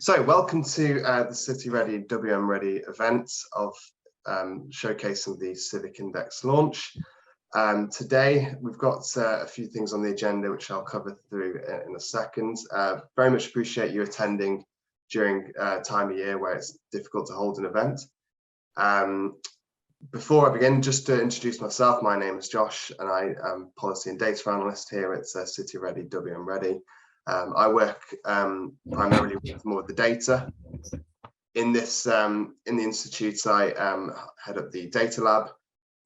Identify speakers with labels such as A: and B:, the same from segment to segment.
A: So welcome to the City-REDI WMREDI event of showcasing the Civic Index launch. Today we've got a few things on the agenda which I'll cover through in a second. Very much appreciate you attending during time of year where it's difficult to hold an event. Before I begin, just to introduce myself, my name is Josh and I am Policy and Data Analyst here at City-REDI WMREDI. I work primarily with more of the data. In this, in the Institute, I head up the data lab,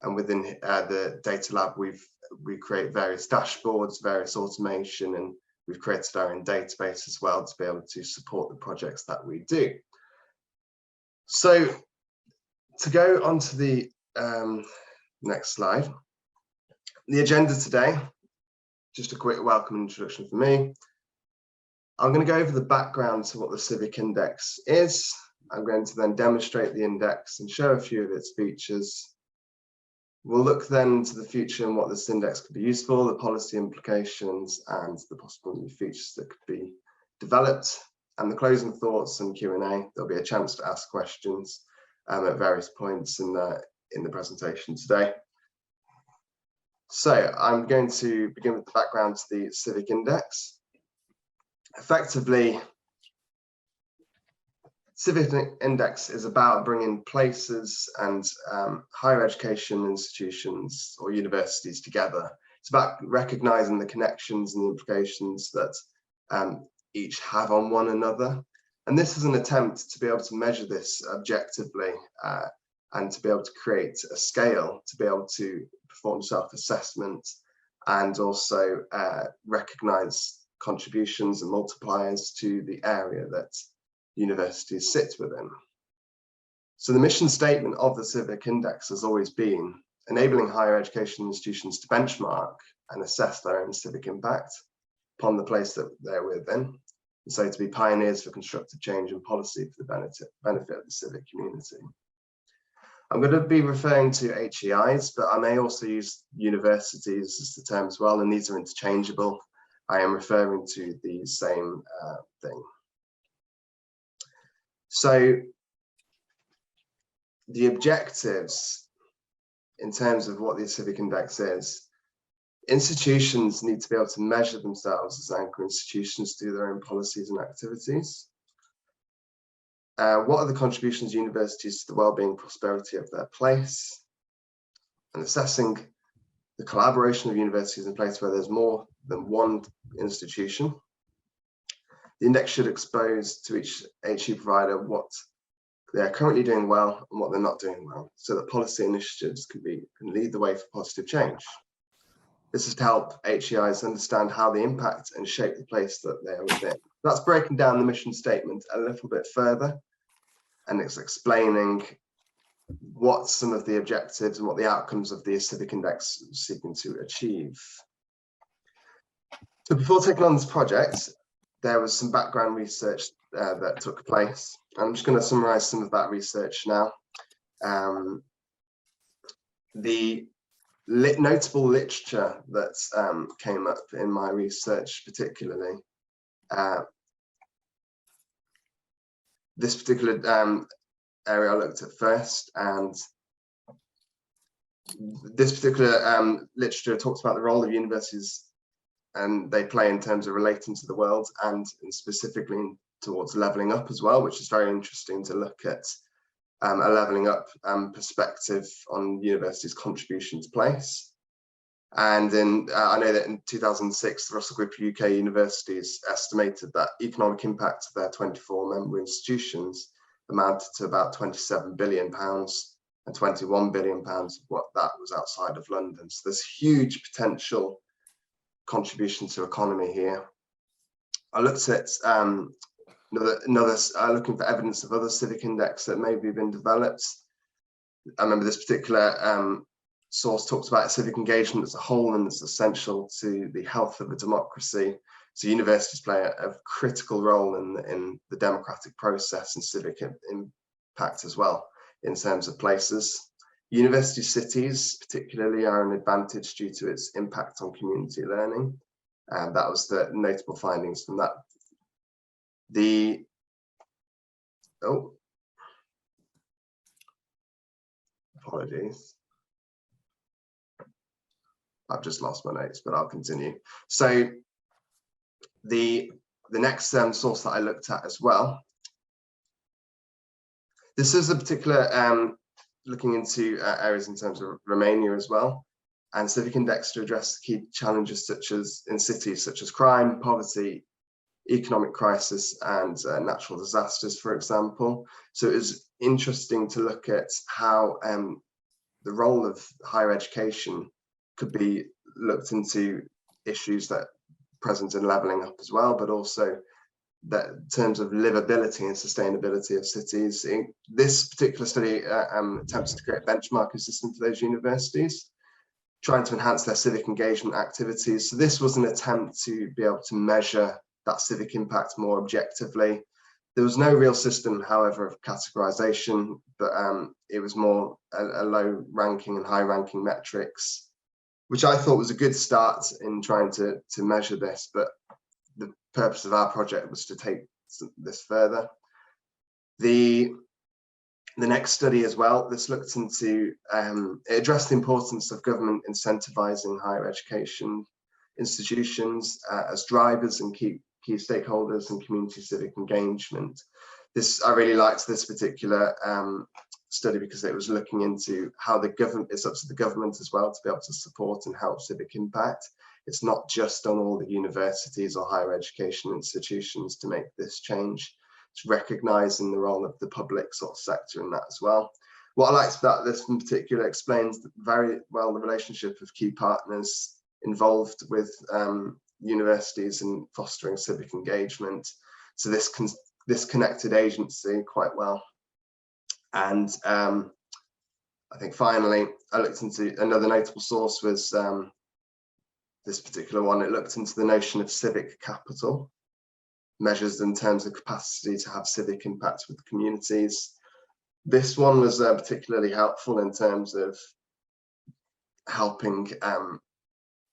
A: and within the data lab, we create various dashboards, various automation, and we've created our own database as well to be able to support the projects that we do. So, to go on to the next slide, the agenda today, just a quick welcome introduction for me. I'm going to go over the background to what the Civic Index is. I'm going to then demonstrate the index and show a few of its features. We'll look then to the future and what this index could be used for, the policy implications, and the possible new features that could be developed. And the closing thoughts and Q&A. There'll be a chance to ask questions at various points in the presentation today. So I'm going to begin with the background to the Civic Index. Effectively, Civic Index is about bringing places and higher education institutions or universities together. It's about recognizing the connections and the implications that each have on one another. And this is an attempt to be able to measure this objectively and to be able to create a scale, to be able to perform self-assessment and also recognize contributions and multipliers to the area that universities sit within. So the mission statement of the Civic Index has always been enabling higher education institutions to benchmark and assess their own civic impact upon the place that they're within, and so to be pioneers for constructive change and policy for the benefit of the civic community. I'm going to be referring to HEIs, but I may also use universities as the term as well, and these are interchangeable. I am referring to the same thing. So the objectives in terms of what the Civic Index is, institutions need to be able to measure themselves as anchor institutions to do their own policies and activities. What are the contributions of universities to the well-being and prosperity of their place? And assessing the collaboration of universities in a place where there's more than one institution. The index should expose to each HE provider what they're currently doing well and what they're not doing well, so that policy initiatives can lead the way for positive change. This is to help HEIs understand how they impact and shape the place that they're within. That's breaking down the mission statement a little bit further, and it's explaining what some of the objectives and what the outcomes of the Civic Index is seeking to achieve. So before taking on this project, there was some background research that took place. I'm just going to summarize some of that research now. The notable literature that came up in my research particularly, this particular area I looked at first, and this particular literature talks about the role of universities and they play in terms of relating to the world and specifically towards levelling up as well, which is very interesting to look at a levelling up perspective on universities' contribution to place. And I know that in 2006, the Russell Group of UK universities estimated that economic impact of their 24 member institutions amounted to about £27 billion and £21 billion of what that was outside of London. So there's huge potential contribution to economy here. I looked at looking for evidence of other civic index that maybe have been developed. I remember this particular source talks about civic engagement as a whole and it's essential to the health of a democracy. So universities play a critical role in the democratic process and civic impact as well in terms of places. University cities particularly are an advantage due to its impact on community learning. And that was the notable findings from that. The Oh, apologies. I've just lost my notes, but I'll continue. So the next source that I looked at as well, this is a particular looking into areas in terms of Romania as well, and Civic Index to address key challenges such as in cities such as crime, poverty, economic crisis, and natural disasters, for example. So it was interesting to look at how the role of higher education could be looked into issues that present in levelling up as well, but also that in terms of livability and sustainability of cities. This particular study attempts to create a benchmarking system for those universities, trying to enhance their civic engagement activities. So this was an attempt to be able to measure that civic impact more objectively. There was no real system, however, of categorization, but it was more a low ranking and high ranking metrics, which I thought was a good start in trying to measure this. But the purpose of our project was to take this further. The next study as well, this looked into, it addressed the importance of government incentivizing higher education institutions as drivers and key stakeholders and community civic engagement. I really liked this particular study because it was looking into how the government, it's up to the government as well to be able to support and help civic impact. It's not just on all the universities or higher education institutions to make this change. It's recognising the role of the public sort of sector in that as well. What I liked about this in particular explains very well the relationship of key partners involved with universities in fostering civic engagement. So this connected agency quite well. And I think finally, I looked into another notable source was this particular one. It looked into the notion of civic capital, measures in terms of capacity to have civic impact with communities. This one was particularly helpful in terms of helping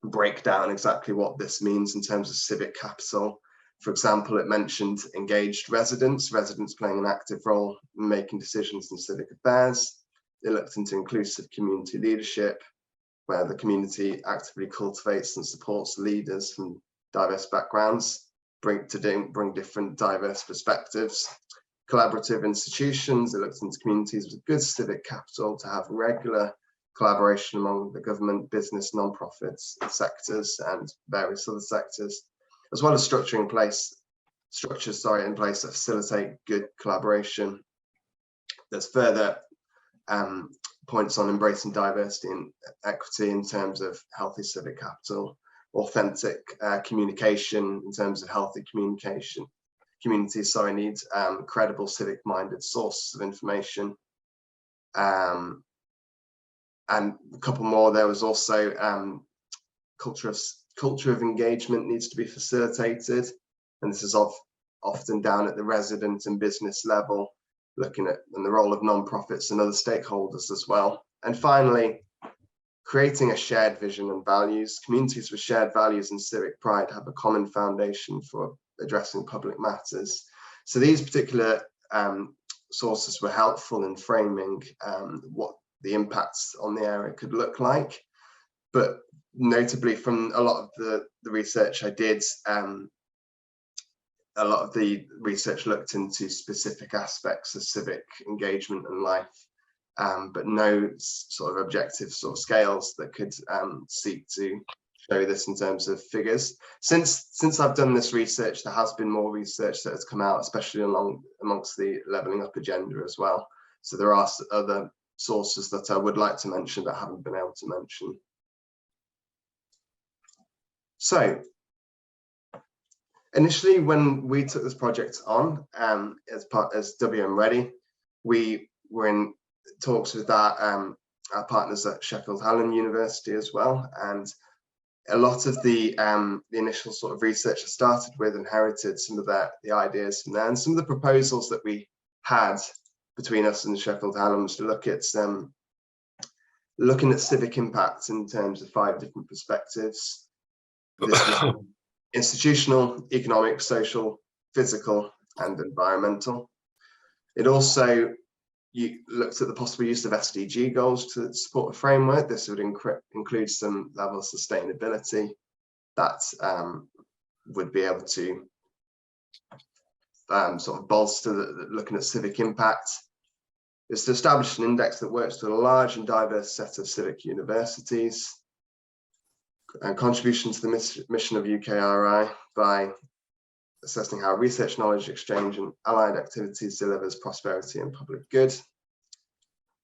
A: break down exactly what this means in terms of civic capital. For example, it mentioned engaged residents playing an active role in making decisions in civic affairs. It looked into inclusive community leadership, where the community actively cultivates and supports leaders from diverse backgrounds, bring different diverse perspectives. Collaborative institutions, it looks into communities with good civic capital to have regular collaboration among the government, business, non-profits, sectors, and various other sectors, as well as structures in place that facilitate good collaboration. There's further points on embracing diversity and equity in terms of healthy civic capital, authentic communication in terms of healthy communication. Communities, need credible civic-minded sources of information. And a couple more, there was also culture of engagement needs to be facilitated. And this is often down at the resident and business level, looking at the role of non-profits and other stakeholders as well. And finally, creating a shared vision and values. Communities with shared values and civic pride have a common foundation for addressing public matters. So these particular sources were helpful in framing what the impacts on the area could look like. But notably from a lot of the research I did, a lot of the research looked into specific aspects of civic engagement and life, but no sort of objective sort of scales that could seek to show this in terms of figures. Since I've done this research, there has been more research that has come out, especially amongst the levelling up agenda as well. So there are other sources that I would like to mention that I haven't been able to mention. So initially, when we took this project on as WMREDI, we were in talks with our partners at Sheffield Hallam University as well, and a lot of the initial sort of research I started with inherited some of the ideas from there, and some of the proposals that we had between us and Sheffield Hallam was to look at looking at civic impact in terms of 5 different perspectives. This was institutional, economic, social, physical, and environmental. It also looked at the possible use of SDG goals to support the framework. This would include some level of sustainability that would be able to sort of bolster looking at civic impact. Is to establish an index that works with a large and diverse set of civic universities, and contribution to the mission of UKRI by assessing how research, knowledge exchange and allied activities delivers prosperity and public good,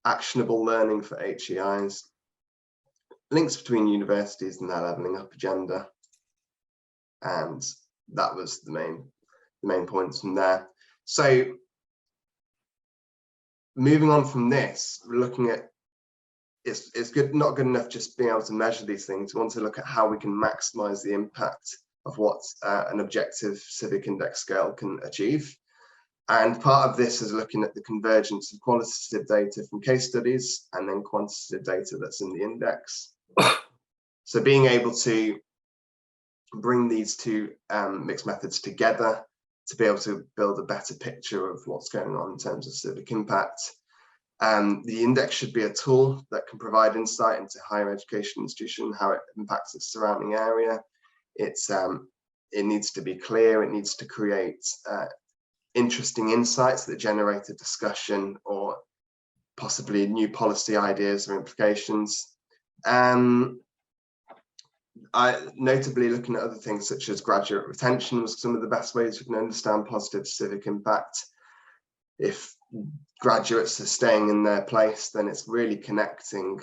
A: actionable learning for HEIs, links between universities and their levelling up agenda. And that was the main points from there. So moving on from this, we're looking at it's not good enough just being able to measure these things. We want to look at how we can maximize the impact of what an objective civic index scale can achieve. And part of this is looking at the convergence of qualitative data from case studies and then quantitative data that's in the index. So being able to bring these two mixed methods together to be able to build a better picture of what's going on in terms of civic impact. The index should be a tool that can provide insight into higher education institution, how it impacts its surrounding area. It needs to be clear, it needs to create interesting insights that generate a discussion or possibly new policy ideas or implications. Notably looking at other things such as graduate retention was some of the best ways we can understand positive civic impact. If graduates are staying in their place, then it's really connecting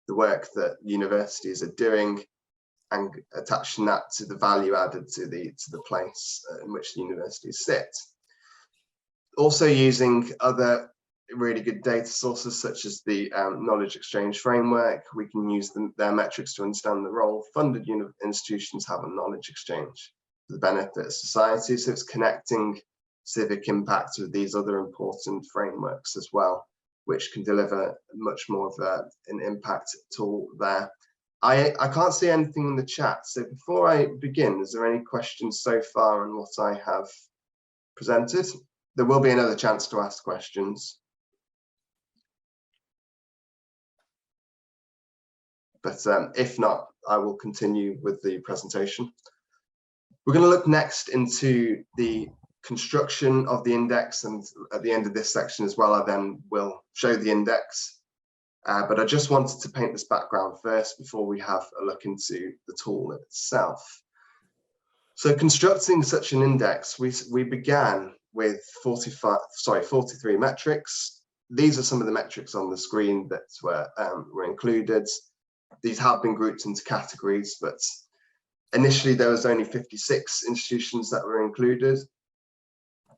A: the work that universities are doing and attaching that to the value added to the place in which the universities sit. Also using other really good data sources such as the knowledge exchange framework. We can use their metrics to understand the role funded institutions have on knowledge exchange for the benefit of society. So it's connecting civic impact with these other important frameworks as well, which can deliver much more of an impact tool there. I can't see anything in the chat. So before I begin, is there any questions so far on what I have presented? There will be another chance to ask questions. But if not, I will continue with the presentation. We're going to look next into the construction of the index, and at the end of this section as well, I then will show the index. But I just wanted to paint this background first before we have a look into the tool itself. So constructing such an index, we began with 43 metrics. These are some of the metrics on the screen that were included. These have been grouped into categories, but initially there was only 56 institutions that were included.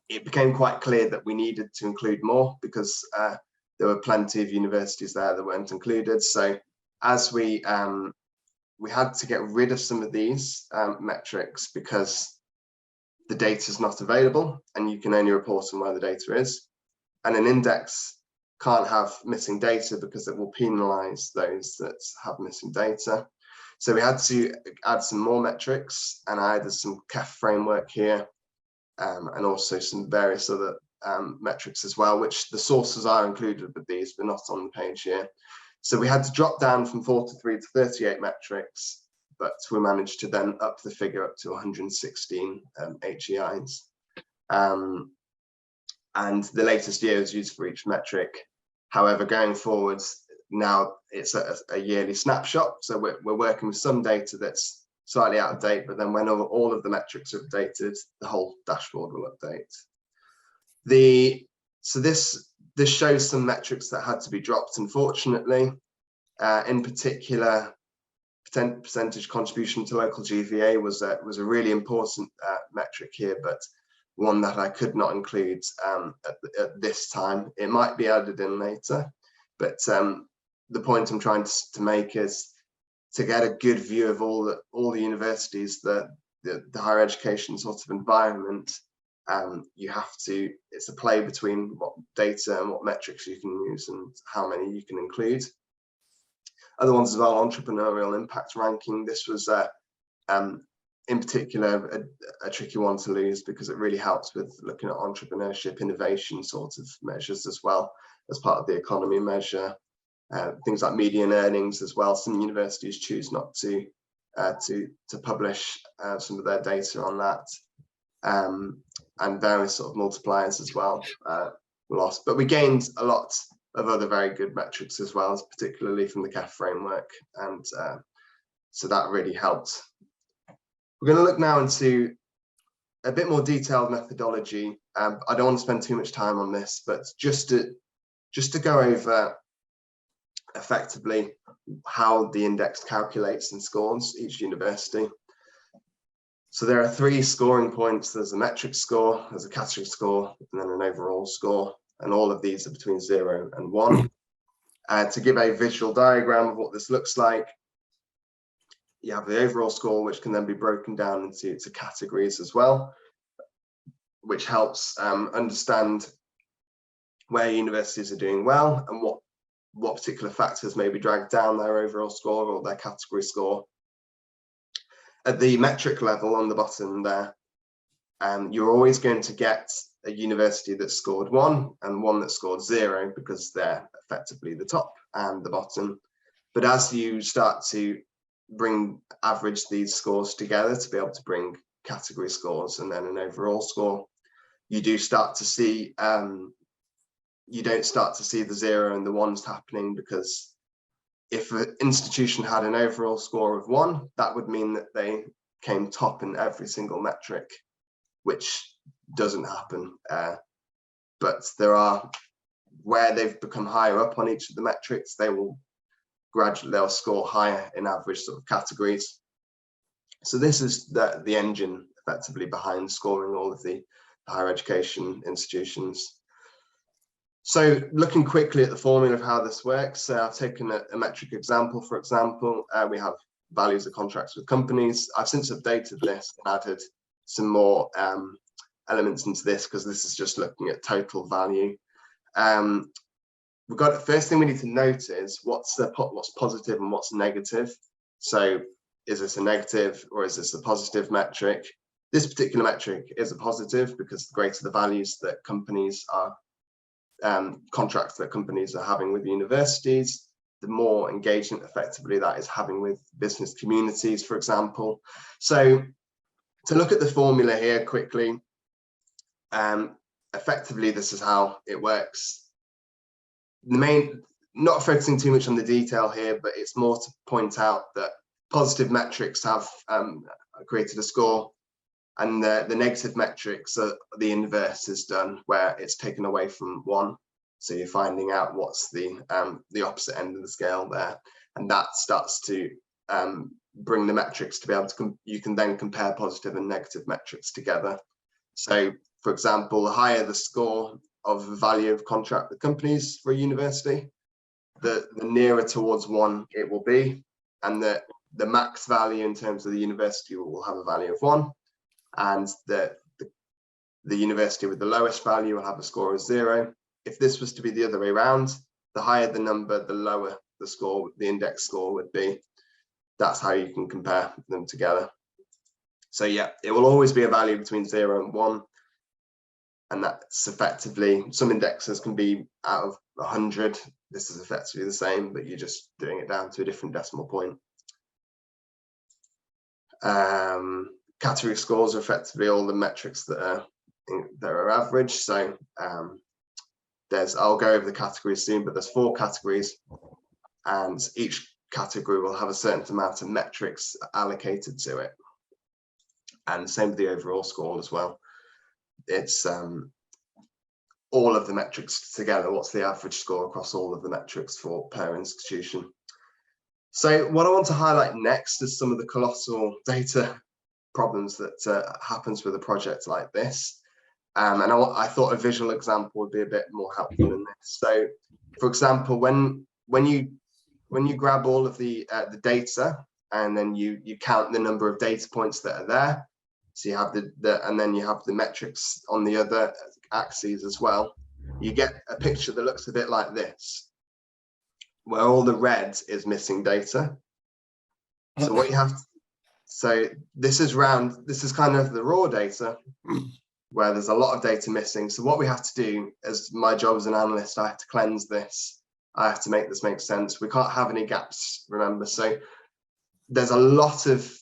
A: It became quite clear that we needed to include more because there were plenty of universities there that weren't included. So as we had to get rid of some of these metrics because the data is not available and you can only report on where the data is. And an index can't have missing data because it will penalize those that have missing data. So we had to add some more metrics, and I added some KEF framework here and also some various other metrics as well, which the sources are included with these, but not on the page here. So we had to drop down from 43 to 38 metrics, but we managed to then up the figure up to 116 HEIs. And the latest year is used for each metric. However, going forwards, now it's a yearly snapshot. So we're working with some data that's slightly out of date, but then when all of the metrics are updated, the whole dashboard will update. So this shows some metrics that had to be dropped, unfortunately. In particular, percentage contribution to local GVA was a really important metric here, but one that I could not include at this time. It might be added in later, but the point I'm trying to make is to get a good view of all the universities, the higher education sort of environment. You have to, it's a play between what data and what metrics you can use and how many you can include. Other ones as well, entrepreneurial impact ranking. This was in particular a tricky one to lose, because it really helps with looking at entrepreneurship, innovation sort of measures as well as part of the economy measure. Things like median earnings as well. Some universities choose not to publish some of their data on that, and various sort of multipliers as well lost. But we gained a lot of other very good metrics as well, particularly from the CAF framework, and so that really helped. We're going to look now into a bit more detailed methodology. I don't want to spend too much time on this, but just to go over effectively how the index calculates and scores each university. So there are 3 scoring points. There's a metric score, there's a category score, and then an overall score. And all of these are between 0 and 1. To give a visual diagram of what this looks like, you have the overall score, which can then be broken down into categories as well, which helps understand where universities are doing well and what particular factors maybe drag down their overall score or their category score. At the metric level on the bottom there, you're always going to get a university that scored 1 and one that scored 0, because they're effectively the top and the bottom. But as you start to average these scores together to be able to bring category scores and then an overall score, you do start to see you don't start to see the 0 and the 1s happening, because if an institution had an overall score of 1, that would mean that they came top in every single metric, which doesn't happen. But there are, where they've become higher up on each of the metrics, they'll score higher in average sort of categories. So this is the engine effectively behind scoring all of the higher education institutions. So looking quickly at the formula of how this works, I've taken a metric example. For example, we have values of contracts with companies. I've since updated this and added some more elements into this, because this is just looking at total value. We've got, the first thing we need to note is what's positive and what's negative. So is this a negative or is this a positive metric? This particular metric is a positive, because the greater the values that companies are, contracts that companies are having with universities, the more engagement effectively that is having with business communities, for example. So to look at the formula here quickly, effectively this is how it works. Not focusing too much on the detail here, but it's more to point out that positive metrics have created a score, and the negative metrics are the inverse is done, where it's taken away from 1. So you're finding out what's the opposite end of the scale there, and that starts to bring the metrics to be able to, you can then compare positive and negative metrics together. So for example, the higher the score of the value of contract with companies for a university, the nearer towards 1 it will be, and the max value in terms of the university will have a value of 1, and the university with the lowest value will have a score of 0. If this was to be the other way around, the higher the number, the lower the score, the index score would be. That's how you can compare them together. So yeah, it will always be a value between 0 and 1. And that's effectively, some indexes can be out of 100. This is effectively the same, but you're just doing it down to a different decimal point. Category scores are effectively all the metrics that are average. So I'll go over the categories soon, but there's 4 categories, and each category will have a certain amount of metrics allocated to it. And same with the overall score as well. It's all of the metrics together. What's the average score across all of the metrics per institution? So what I want to highlight next is some of the colossal data problems that happens with a project like this. And I thought a visual example would be a bit more helpful in this. So for example, when you grab all of the data, and then you count the number of data points that are there, so you have and then you have the metrics on the other axes as well, you get a picture that looks a bit like this, where all the red is missing data. So what you have So this is kind of the raw data where there's a lot of data missing. So what we have to do, as my job as an analyst, I have to cleanse this. I have to make this make sense. We can't have any gaps, remember. So there's a lot of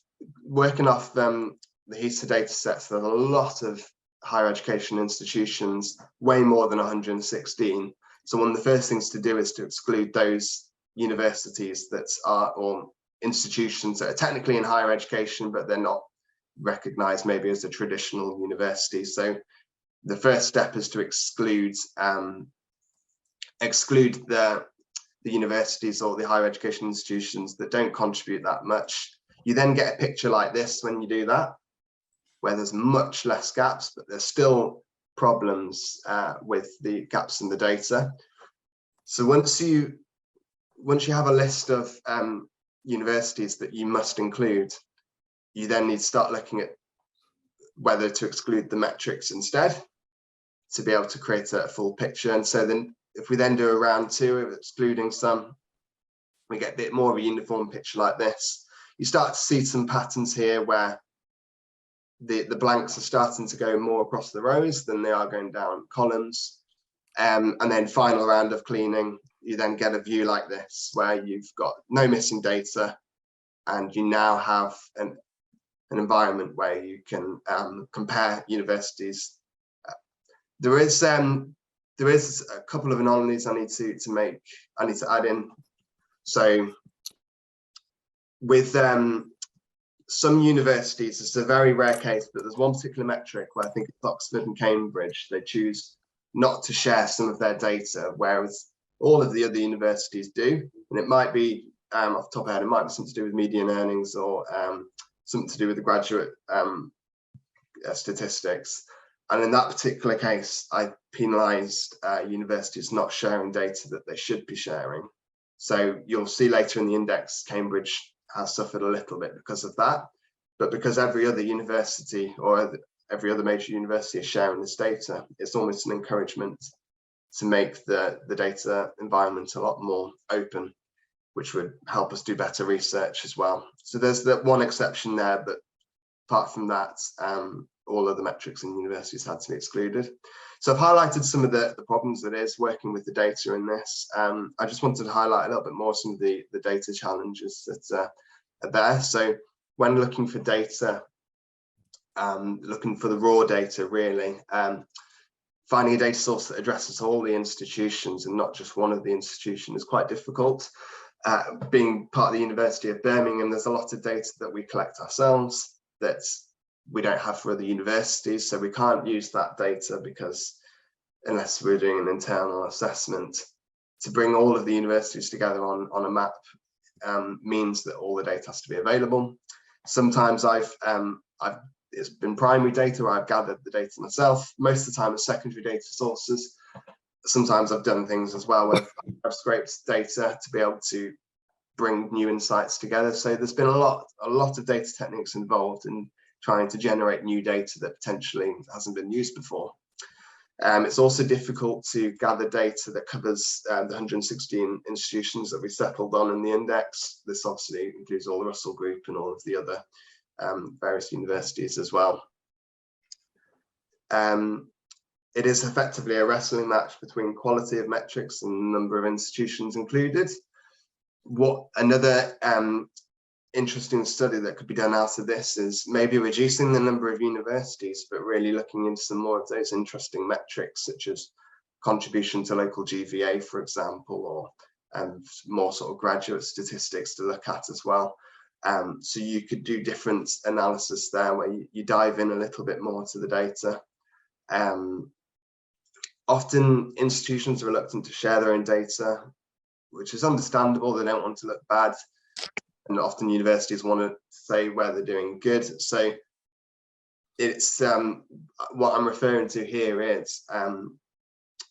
A: working off the HESA data sets. There's a lot of higher education institutions, way more than 116. So one of the first things to do is to exclude those universities that are, or institutions that are technically in higher education, but they're not recognized maybe as a traditional university. So the first step is to exclude the universities or the higher education institutions that don't contribute that much. You then get a picture like this when you do that, where there's much less gaps, but there's still problems with the gaps in the data. So once you have a list of universities that you must include, you then need to start looking at whether to exclude the metrics instead to be able to create a full picture. And so then if we then do a round two of excluding some, we get a bit more of a uniform picture like this. You start to see some patterns here where the blanks are starting to go more across the rows than they are going down columns. And then final round of cleaning, you then get a view like this, where you've got no missing data, and you now have an environment where you can compare universities. There is a couple of anomalies I need to add in. So with some universities, it's a very rare case, but there's one particular metric where I think it's Oxford and Cambridge, they choose not to share some of their data, whereas all of the other universities do. And it might be, off the top of my head, it might be something to do with median earnings or something to do with the graduate statistics. And in that particular case, I penalised universities not sharing data that they should be sharing. So you'll see later in the index, Cambridge has suffered a little bit because of that. But because every other university or every other major university is sharing this data, it's almost an encouragement to make the data environment a lot more open, which would help us do better research as well. So there's that one exception there, but apart from that, all other metrics in universities had to be excluded. So I've highlighted some of the problems that is working with the data in this. I just wanted to highlight a little bit more some of the data challenges that are there. So when looking for data, looking for the raw data really, finding a data source that addresses all the institutions and not just one of the institutions is quite difficult. Being part of the University of Birmingham, there's a lot of data that we collect ourselves that we don't have for other universities, so we can't use that data because unless we're doing an internal assessment, to bring all of the universities together on a map means that all the data has to be available. Sometimes it's been primary data where I've gathered the data myself. Most of the time it's secondary data sources. Sometimes I've done things as well where I've scraped data to be able to bring new insights together. So there's been a lot of data techniques involved in trying to generate new data that potentially hasn't been used before. It's also difficult to gather data that covers the 116 institutions that we settled on in the index. This obviously includes all the Russell Group and all of the other various universities as well. It is effectively a wrestling match between quality of metrics and number of institutions included. What another interesting study that could be done out of this is maybe reducing the number of universities, but really looking into some more of those interesting metrics, such as contribution to local GVA, for example, or more sort of graduate statistics to look at as well. So you could do different analysis there where you dive in a little bit more to the data. Often institutions are reluctant to share their own data, which is understandable. They don't want to look bad. And often universities want to say where they're doing good. So it's what I'm referring to here is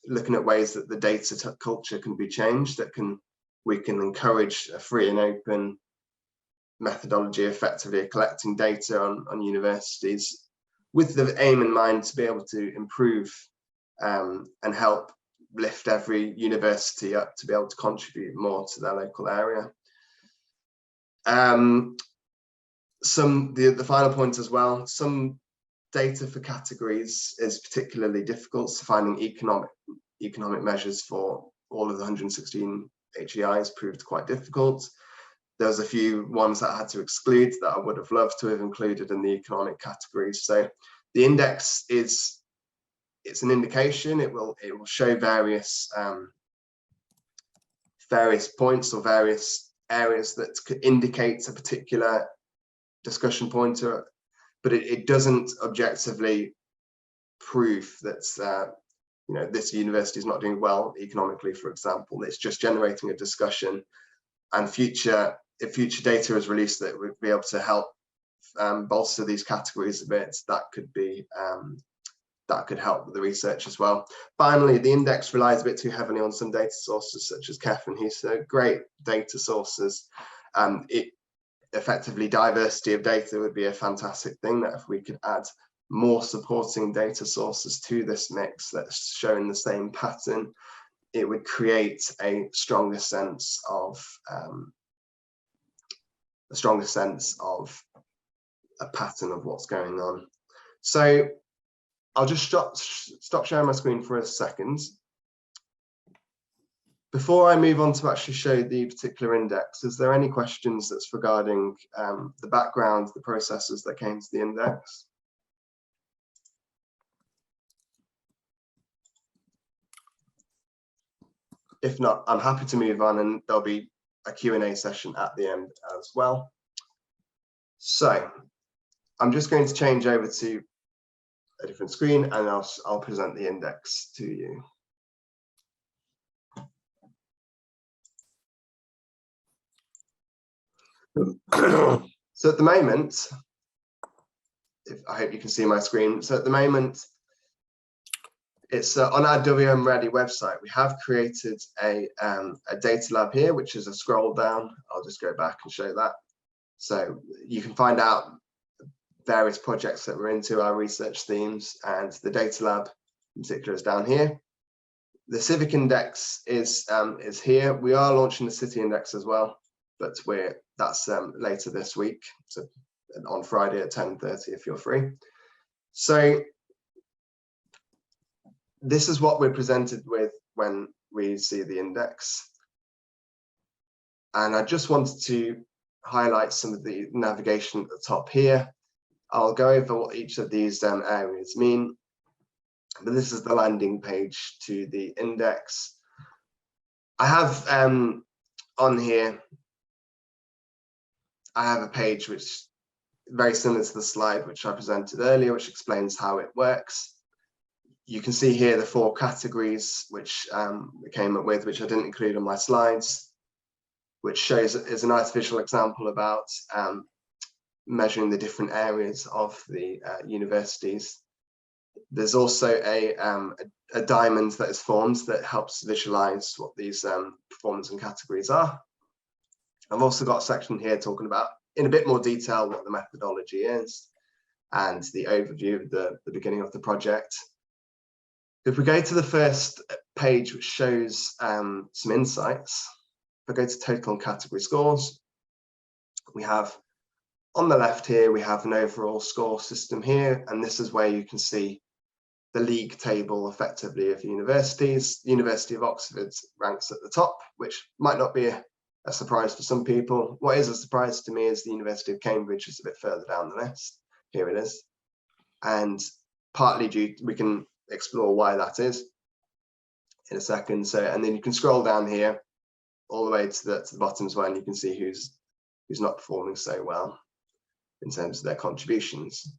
A: looking at ways that the data culture can be changed, that we can encourage a free and open methodology effectively of collecting data on universities with the aim in mind to be able to improve and help lift every university up to be able to contribute more to their local area. The final point as well, some data for categories is particularly difficult, so finding economic measures for all of the 116 HEIs proved quite difficult. There was a few ones that I had to exclude that I would have loved to have included in the economic categories. So the index it's an indication. It will show various points or various areas that could indicate a particular discussion point, but it doesn't objectively prove that this university is not doing well economically, for example. It's just generating a discussion, and if future data is released that would be able to help bolster these categories a bit, that could help with the research as well. Finally, the index relies a bit too heavily on some data sources such as KEF and HESA, great data sources. Effectively, diversity of data would be a fantastic thing, that if we could add more supporting data sources to this mix that's showing the same pattern, it would create a stronger sense of a pattern of what's going on. So I'll just stop sharing my screen for a second. Before I move on to actually show the particular index, is there any questions that's regarding the background, the processes that came to the index? If not, I'm happy to move on, and there'll be a Q&A session at the end as well. So I'm just going to change over to a different screen, and I'll present the index to you. So at the moment, I hope you can see my screen. So at the moment, it's on our WMREDI website. We have created a data lab here, which is a scroll down. I'll just go back and show that. So you can find out various projects that we're into, our research themes, and the data lab in particular is down here. The Civic Index is here. We are launching the City Index as well, but that's later this week, so on Friday at 10:30 if you're free. So this is what we're presented with when we see the index. And I just wanted to highlight some of the navigation at the top here. I'll go over what each of these areas mean, but this is the landing page to the index. I have on here, I have a page which is very similar to the slide which I presented earlier, which explains how it works. You can see here the 4 categories which we came up with, which I didn't include on my slides, which shows is a nice visual example about measuring the different areas of the universities. There's also a diamond that is formed that helps visualize what these performance and categories are. I've also got a section here talking about in a bit more detail what the methodology is and the overview of the beginning of the project. If we go to the first page, which shows some insights, if I go to total and category scores, we have on the left here, we have an overall score system here, and this is where you can see the league table effectively of universities. The University of Oxford ranks at the top, which might not be a surprise for some people. What is a surprise to me is the University of Cambridge is a bit further down the list. Here it is. And partly we can explore why that is in a second. So, and then you can scroll down here all the way to the bottom as well, and you can see who's not performing so well in terms of their contributions.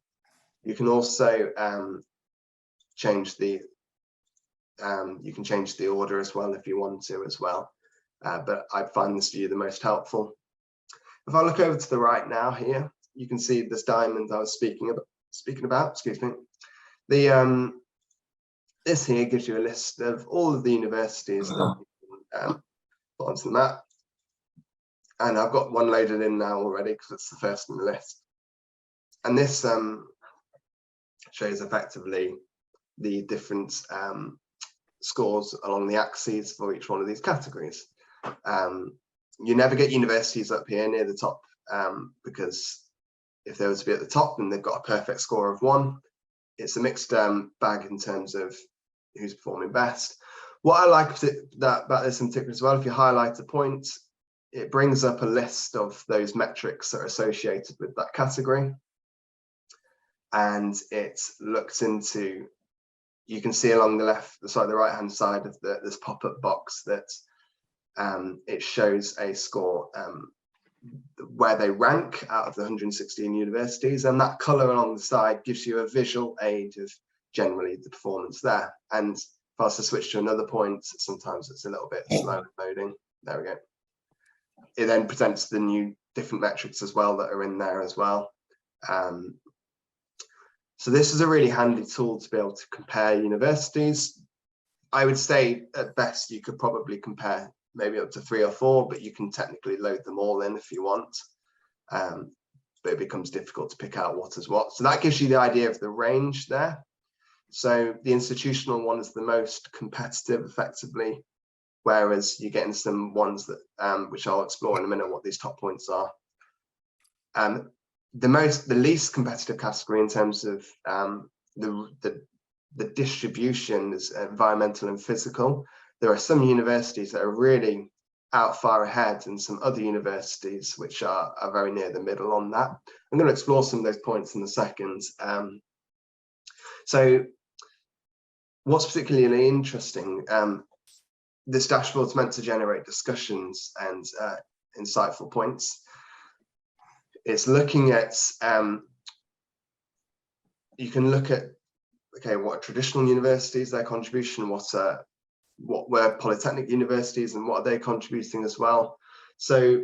A: You can also change the order as well if you want to as well. But I find this view the most helpful. If I look over to the right now here, you can see this diamond I was speaking about. Excuse me. This here gives you a list of all of the universities that you can put onto the map. And I've got one loaded in now already because it's the first on the list. And this shows effectively the different scores along the axes for each one of these categories. You never get universities up here near the top because if they were to be at the top, then they've got a perfect score of 1. It's a mixed bag in terms of who's performing best. What I like about this in particular as well, if you highlight a point, it brings up a list of those metrics that are associated with that category. And it looks into, you can see along the the right-hand side of this pop-up box that it shows a score where they rank out of the 116 universities, and that color along the side gives you a visual aid of generally the performance there. And if I was to switch to another point, sometimes it's a little bit slow loading. There we go. It then presents the new different metrics as well that are in there as well. So this is a really handy tool to be able to compare universities. I would say at best you could probably compare maybe up to 3 or 4, but you can technically load them all in if you want. But it becomes difficult to pick out what is what. So that gives you the idea of the range there. So the institutional one is the most competitive effectively, whereas you get into some ones that which I'll explore in a minute what these top points are. The least competitive category in terms of the distribution is environmental and physical. There are some universities that are really out far ahead and some other universities which are very near the middle on that. I'm going to explore some of those points in a second. So what's particularly interesting, this dashboard is meant to generate discussions and insightful points. It's looking at, you can look at, okay, what are traditional universities, their contribution, what were polytechnic universities and what are they contributing as well. So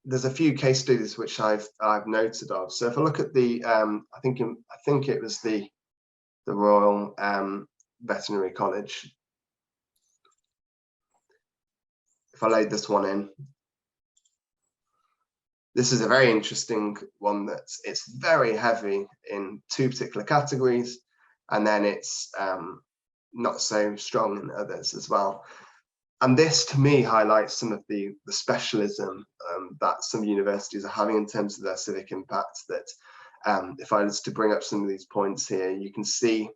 A: there's a few case studies which I've noted of. So if I look at the, I think it was the Royal Veterinary College. If I load this one in, this is a very interesting one it's very heavy in 2 particular categories, and then it's not so strong in others as well. And this to me highlights some of the specialism that some universities are having in terms of their civic impact, that if I was to bring up some of these points here, you can see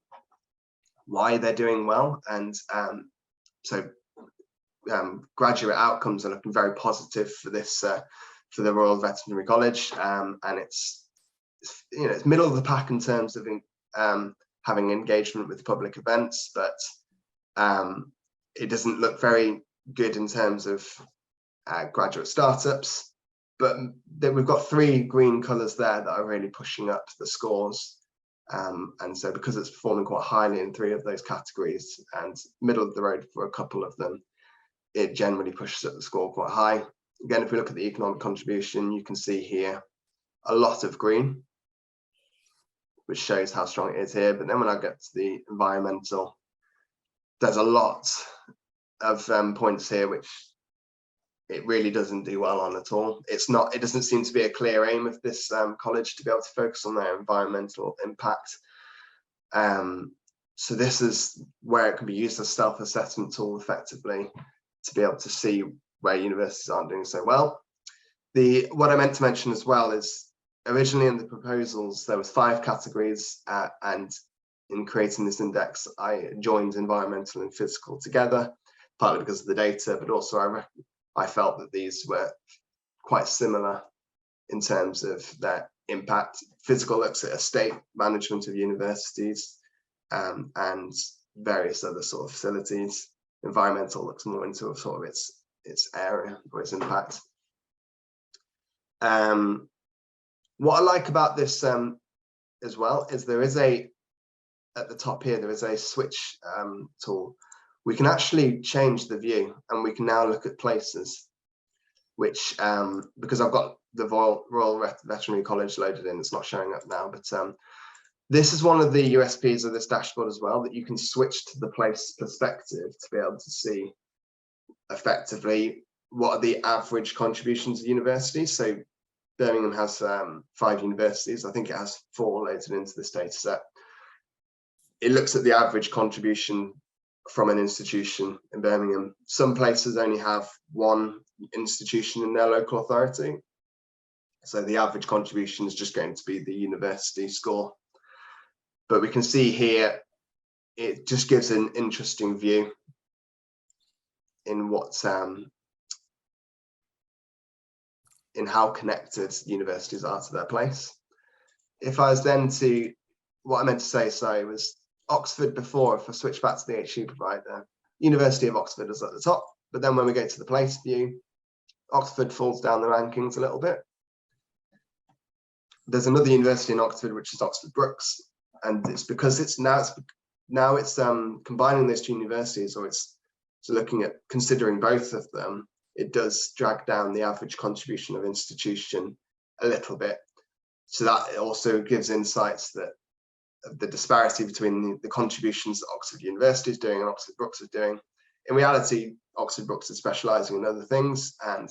A: why they're doing well. And so graduate outcomes are looking very positive for this for the Royal Veterinary College, and it's middle of the pack in terms of having engagement with public events, but it doesn't look very good in terms of graduate startups. But we've got 3 green colours there that are really pushing up the scores, and so because it's performing quite highly in 3 of those categories and middle of the road for a couple of them, it generally pushes up the score quite high. Again, if we look at the economic contribution, you can see here a lot of green, which shows how strong it is here. But then when I get to the environmental, there's a lot of points here which it really doesn't do well on at all. It doesn't seem to be a clear aim of this college to be able to focus on their environmental impact. So this is where it can be used as a self-assessment tool effectively to be able to see where universities aren't doing so well. What I meant to mention as well is originally in the proposals, there was 5 categories, and in creating this index, I joined environmental and physical together, partly because of the data, but also I felt that these were quite similar in terms of their impact. Physical looks at estate management of universities and various other sort of facilities. Environmental looks more into sort of its area or its impact. What I like about this as well is there is at the top here, there is a switch tool. We can actually change the view and we can now look at places, which because I've got the Royal Veterinary College loaded in, it's not showing up now, but this is one of the USPs of this dashboard as well, that you can switch to the place perspective to be able to see effectively what are the average contributions of universities. So Birmingham has 5 universities. I think it has 4 loaded into this data set. It looks at the average contribution from an institution in Birmingham. Some places only have 1 institution in their local authority. So the average contribution is just going to be the university score. But we can see here, it just gives an interesting view in what's in how connected universities are to their place. If I was then to, what I meant to say, sorry, was Oxford before, if I switch back to the HU provider, University of Oxford is at the top, but then when we go to the place view, Oxford falls down the rankings a little bit. There's another university in Oxford, which is Oxford Brookes, and it's because it's combining those two universities, or it's looking at considering both of them. It does drag down the average contribution of institution a little bit. So that also gives insights that the disparity between the contributions that Oxford University is doing and Oxford Brookes is doing. In reality, Oxford Brookes is specialising in other things, and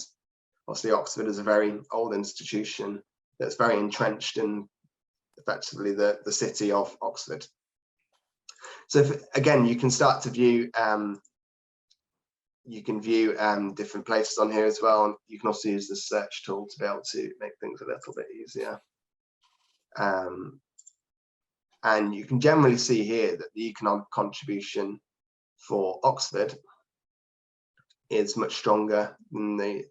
A: obviously Oxford is a very old institution that's very entrenched in effectively the city of Oxford. So again, you can start to view different places on here as well, and you can also use the search tool to be able to make things a little bit easier. And you can generally see here that the economic contribution for Oxford is much stronger than the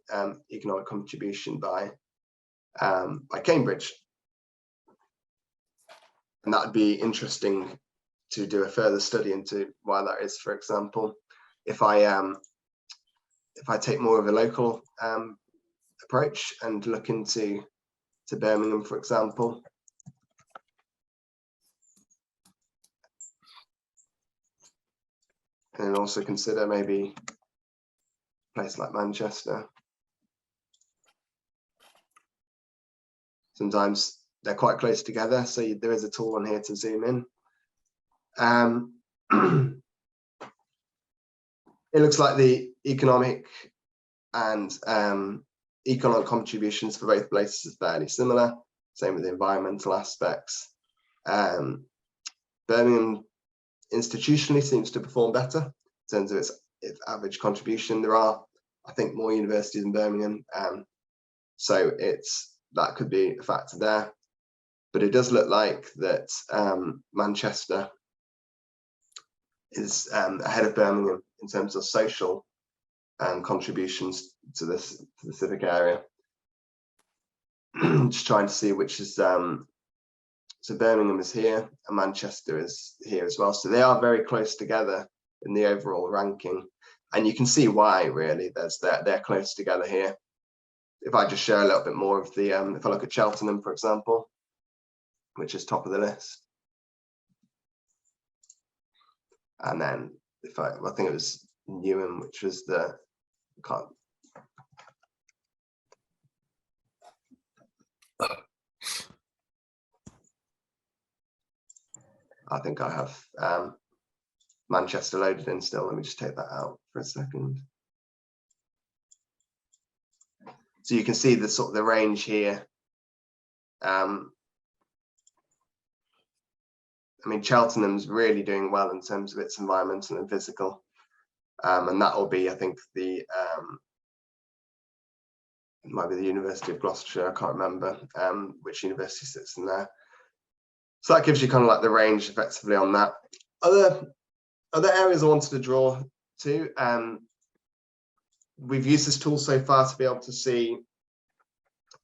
A: economic contribution by Cambridge. And that would be interesting to do a further study into why that is. For example, if I take more of a local approach and look into Birmingham, for example, and also consider maybe a place like Manchester. Sometimes they're quite close together, so there is a tool on here to zoom in. It looks like the economic and economic contributions for both places is fairly similar. Same with the environmental aspects. Birmingham institutionally seems to perform better in terms of its average contribution. There are, I think, more universities in Birmingham, so that could be a factor there. But it does look like that Manchester is ahead of Birmingham in terms of social contributions to the civic area. Just trying to see which is so Birmingham is here and Manchester is here as well. So they are very close together in the overall ranking, and you can see why really. They're close together here. If I just share a little bit more of the if I look at Cheltenham, for example, which is top of the list, and then if I think it was Newham, which was I think I have Manchester loaded in still. Let me just take that out for a second. So you can see the sort of the range here. I mean, Cheltenham's really doing well in terms of its environmental and physical, and that will be, I think, it might be the University of Gloucestershire. I can't remember which university sits in there. So that gives you kind of like the range effectively on that. Other areas I wanted to draw to. We've used this tool so far to be able to see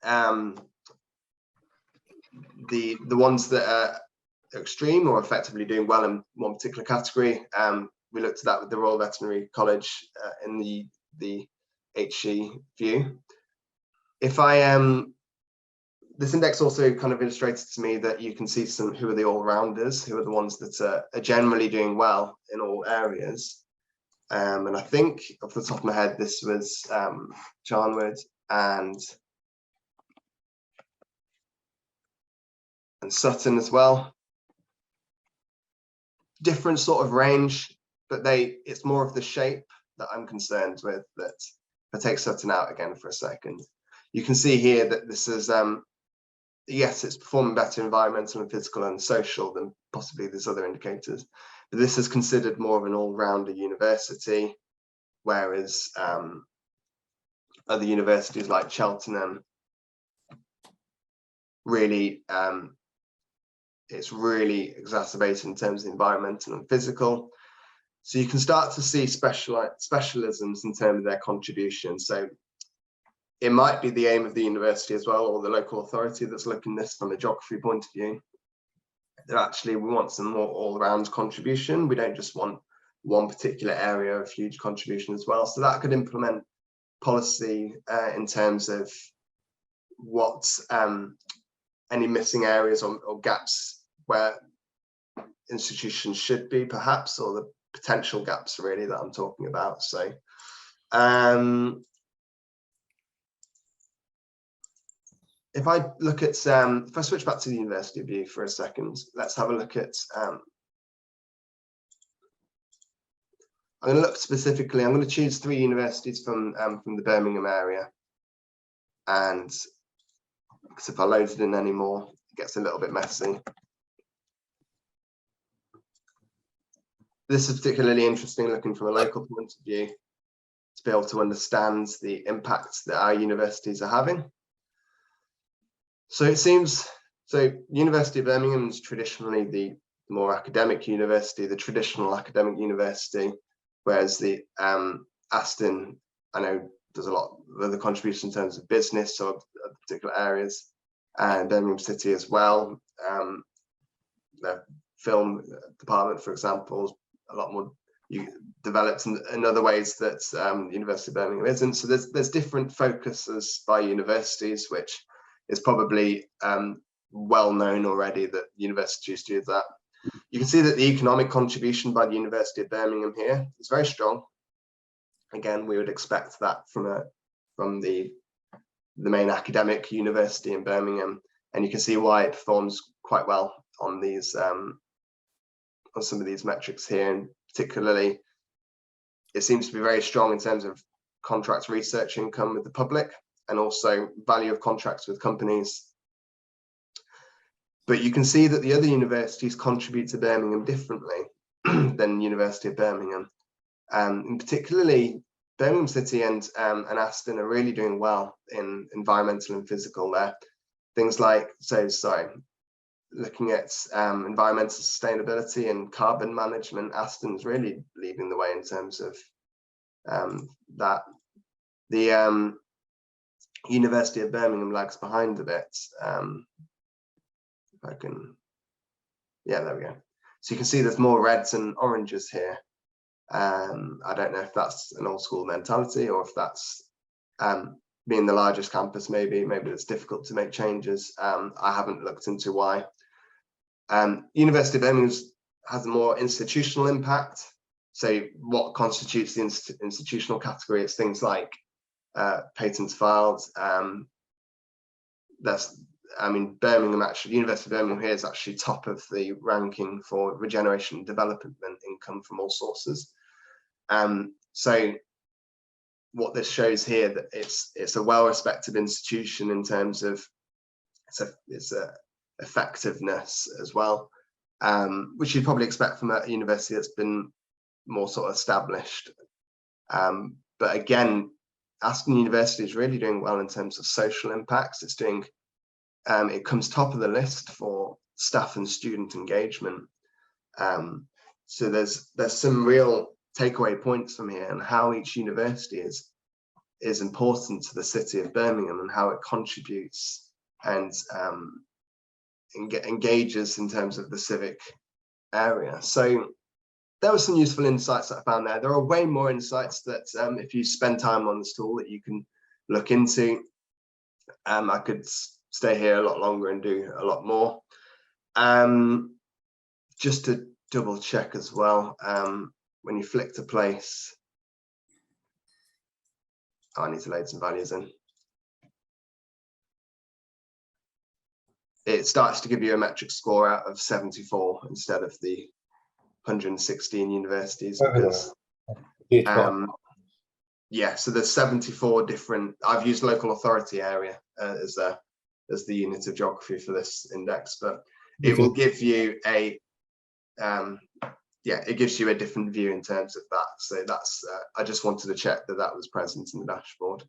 A: the ones that are extreme or effectively doing well in one particular category. We looked at that with the Royal Veterinary College in the HE view. If this index also kind of illustrated to me that you can see who are the all-rounders, who are the ones that are generally doing well in all areas. And I think off the top of my head, this was Charnwood and Sutton as well. Different sort of range, but it's more of the shape that I'm concerned with. That if I take Sutton out again for a second, you can see here that this is yes, it's performing better environmental and physical and social than possibly these other indicators, but this is considered more of an all-rounder university, whereas other universities like Cheltenham really, it's really exacerbated in terms of environmental and physical. So you can start to see specialisms in terms of their contribution. So it might be the aim of the university as well, or the local authority that's looking at this from a geography point of view, that actually we want some more all-round contribution. We don't just want one particular area of huge contribution as well. So that could implement policy in terms of what any missing areas or gaps where institutions should be, perhaps, or the potential gaps really that I'm talking about. So if I look at, if I switch back to the university view for a second, let's have a look at, I'm going to look specifically, I'm going to choose 3 universities from the Birmingham area. And because if I load it in anymore, it gets a little bit messy. This is particularly interesting looking from a local point of view, to be able to understand the impact that our universities are having. So it seems, so University of Birmingham is traditionally the more academic university, the traditional academic university, whereas the Aston, I know there's a lot of other contributions in terms of business or particular areas, and Birmingham City as well. The film department, for example, a lot more developed in other ways that the University of Birmingham isn't. So there's different focuses by universities, which is probably well known already that universities do that. You can see that the economic contribution by the University of Birmingham here is very strong. Again, we would expect that from the main academic university in Birmingham, and you can see why it performs quite well on these on some of these metrics here, and particularly it seems to be very strong in terms of contract research income with the public, and also value of contracts with companies. But you can see that the other universities contribute to Birmingham differently than University of Birmingham. And particularly Birmingham City and Aston are really doing well in environmental and physical there. Things like, looking at environmental sustainability and carbon management, Aston's really leading the way in terms of that. The University of Birmingham lags behind a bit. If I can, yeah, there we go. So you can see there's more reds and oranges here. I don't know if that's an old school mentality, or if that's being the largest campus, maybe it's difficult to make changes. I haven't looked into why. University of Birmingham has a more institutional impact. So what constitutes the institutional category? It's things like patents filed. Birmingham, actually, University of Birmingham here is actually top of the ranking for regeneration and development income from all sources. So what this shows here, that it's a well-respected institution in terms of its effectiveness as well, which you'd probably expect from a university that's been more sort of established. But again, Aston University is really doing well in terms of social impacts. It's doing, it comes top of the list for staff and student engagement. So there's some real takeaway points from here, and how each university is important to the city of Birmingham, and how it contributes and engages in terms of the civic area. So there were some useful insights that I found there. There are way more insights that if you spend time on this tool that you can look into. I could stay here a lot longer and do a lot more. Just to double check as well, when you flick to place, I need to load some values in. It starts to give you a metric score out of 74 instead of the 116 universities, because yeah, so there's 74 different. I've used local authority area as the unit of geography for this index, but it will give you a it gives you a different view in terms of that. So that's I just wanted to check that was present in the dashboard.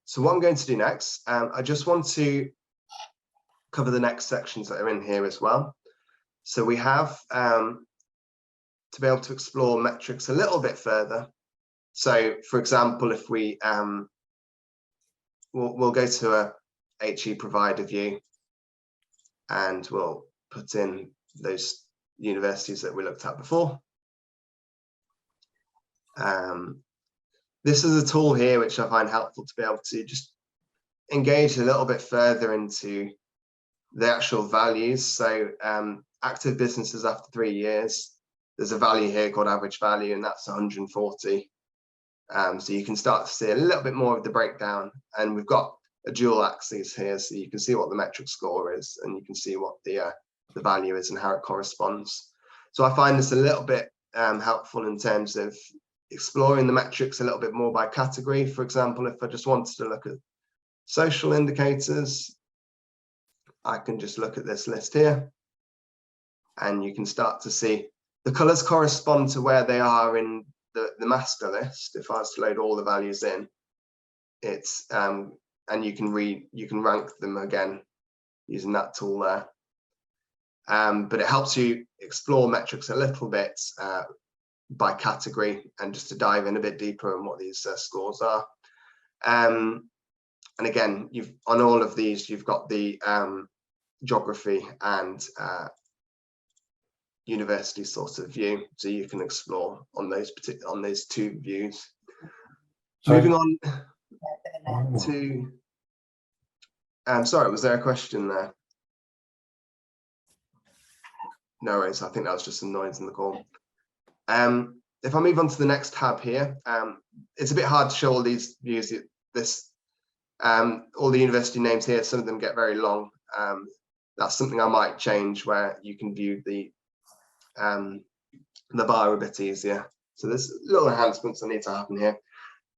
A: So what I'm going to do next, I just want to cover the next sections that are in here as well. So we have to be able to explore metrics a little bit further. So for example, if we we'll go to a HE provider view and we'll put in those universities that we looked at before. This is a tool here which I find helpful to be able to just engage a little bit further into the actual values. So active businesses after 3 years, there's a value here called average value, and that's 140. So you can start to see a little bit more of the breakdown, and we've got a dual axis here, so you can see what the metric score is, and you can see what the value is and how it corresponds. So I find this a little bit helpful in terms of exploring the metrics a little bit more by category. For example, if I just wanted to look at social indicators, I can just look at this list here, and you can start to see the colors correspond to where they are in the master list. If I was to load all the values in, it's and you can rank them again using that tool there. But it helps you explore metrics a little bit by category, and just to dive in a bit deeper on what these scores are. And again, on all of these, you've got the geography and university sort of view, so you can explore on those two views. So, moving on to sorry, was there a question there? No worries, I think that was just some noise in the call. If I move on to the next tab here, it's a bit hard to show all these views. All the university names here, some of them get very long. That's something I might change, where you can view the bar a bit easier. So there's little enhancements that need to happen here.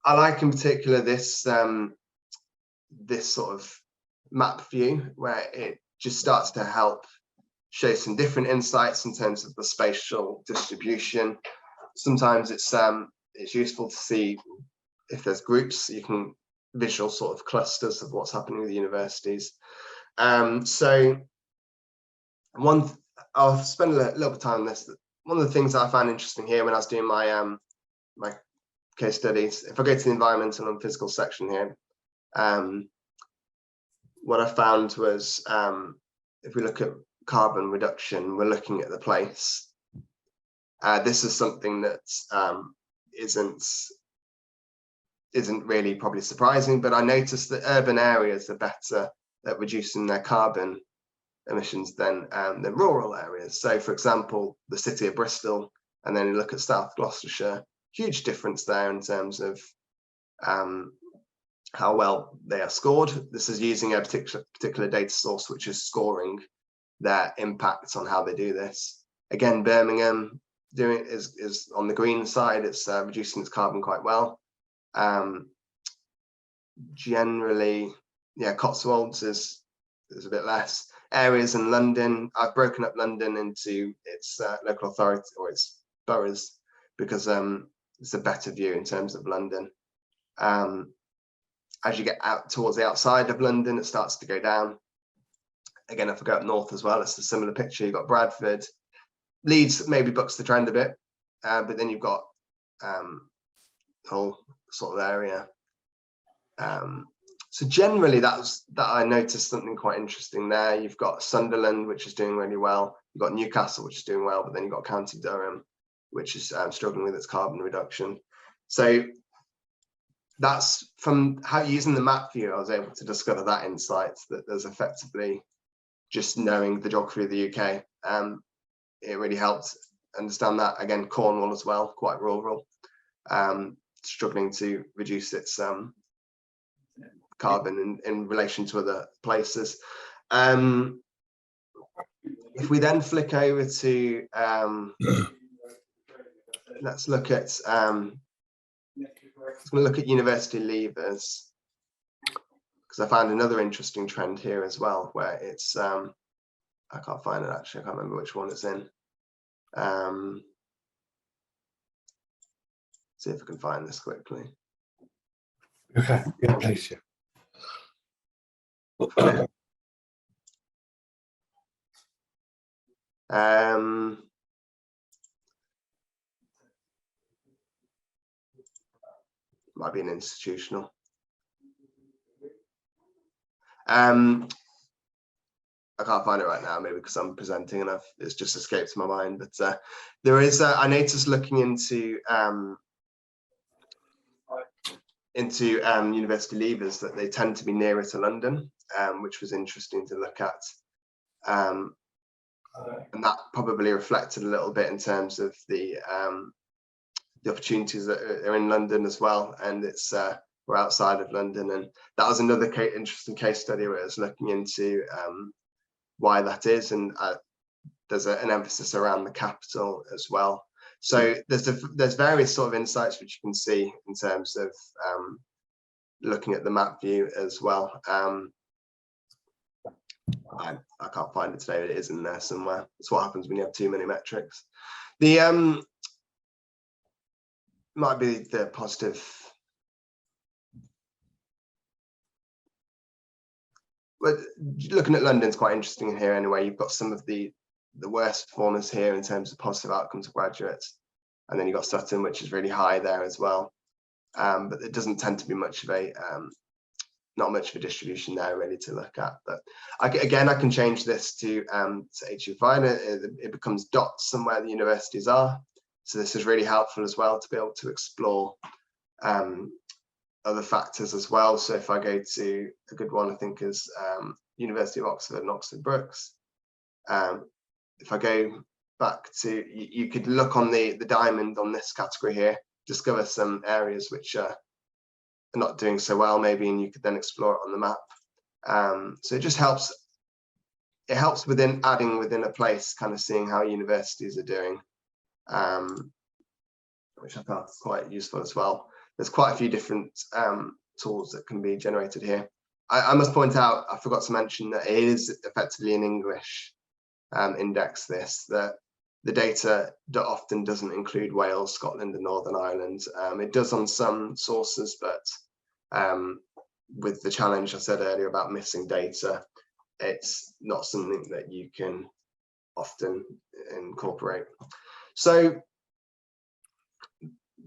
A: I like in particular this this sort of map view, where it just starts to help show some different insights in terms of the spatial distribution. Sometimes it's useful to see if there's groups, you can visual sort of clusters of what's happening with the universities. So I'll spend a little bit of time on this. One of the things that I found interesting here when I was doing my my case studies, if I go to the environmental and physical section here, what I found was if we look at carbon reduction, we're looking at the place. This is something that isn't really probably surprising, but I noticed that urban areas are better at reducing their carbon emissions than rural areas. So for example, the city of Bristol, and then you look at South Gloucestershire, huge difference there in terms of how well they are scored. This is using a particular data source which is scoring their impacts on how they do this. Again, Birmingham is on the green side, it's reducing its carbon quite well. Generally, yeah, Cotswolds is a bit less. Areas in London, I've broken up London into its local authority or its boroughs, because it's a better view in terms of London. As you get out towards the outside of London, it starts to go down. Again, if I go up north as well, it's a similar picture. You've got Bradford. Leeds maybe bucks the trend a bit, but then you've got whole sort of area. So generally, that I noticed something quite interesting there. You've got Sunderland, which is doing really well. You've got Newcastle, which is doing well, but then you've got County Durham, which is struggling with its carbon reduction. So that's from how using the map view, I was able to discover that insight, that there's effectively just knowing the geography of the UK. It really helped understand that. Again, Cornwall as well, quite rural, struggling to reduce its carbon in relation to other places. If we then flick over to, let's look at university leavers, because I found another interesting trend here as well, where it's I can't find it actually, I can't remember which one it's in. See if I can find this quickly.
B: Okay, yeah, please. Yeah.
A: Might be an institutional. I can't find it right now, maybe because I'm presenting and it's just escaped my mind. But there is, I noticed looking into university leavers that they tend to be nearer to London, which was interesting to look at. And that probably reflected a little bit in terms of the opportunities that are in London as well, and it's we're outside of London, and that was another interesting case study where I was looking into why that is, and there's an emphasis around the capital as well. So there's various sort of insights which you can see in terms of looking at the map view as well. I can't find it today, but it is in there somewhere. It's what happens when you have too many metrics. The might be the positive. But looking at London's quite interesting here anyway. You've got some of the worst performers here in terms of positive outcomes of graduates, and then you've got Sutton, which is really high there as well. But it doesn't tend to be much of a not much of a distribution there really to look at. But again, I can change this to HU5. It becomes dots somewhere the universities are. So this is really helpful as well to be able to explore other factors as well. So if I go to a good one, I think is University of Oxford and Oxford Brookes. If I go back to, you could look on the diamond on this category here, discover some areas which are not doing so well maybe, and you could then explore it on the map. So it just helps. It helps within adding within a place, kind of seeing how universities are doing, which I thought was quite useful as well. There's quite a few different tools that can be generated here. I must point out, I forgot to mention that it is effectively an English index. That the data often doesn't include Wales, Scotland, and Northern Ireland. It does on some sources, but with the challenge I said earlier about missing data, it's not something that you can often incorporate. So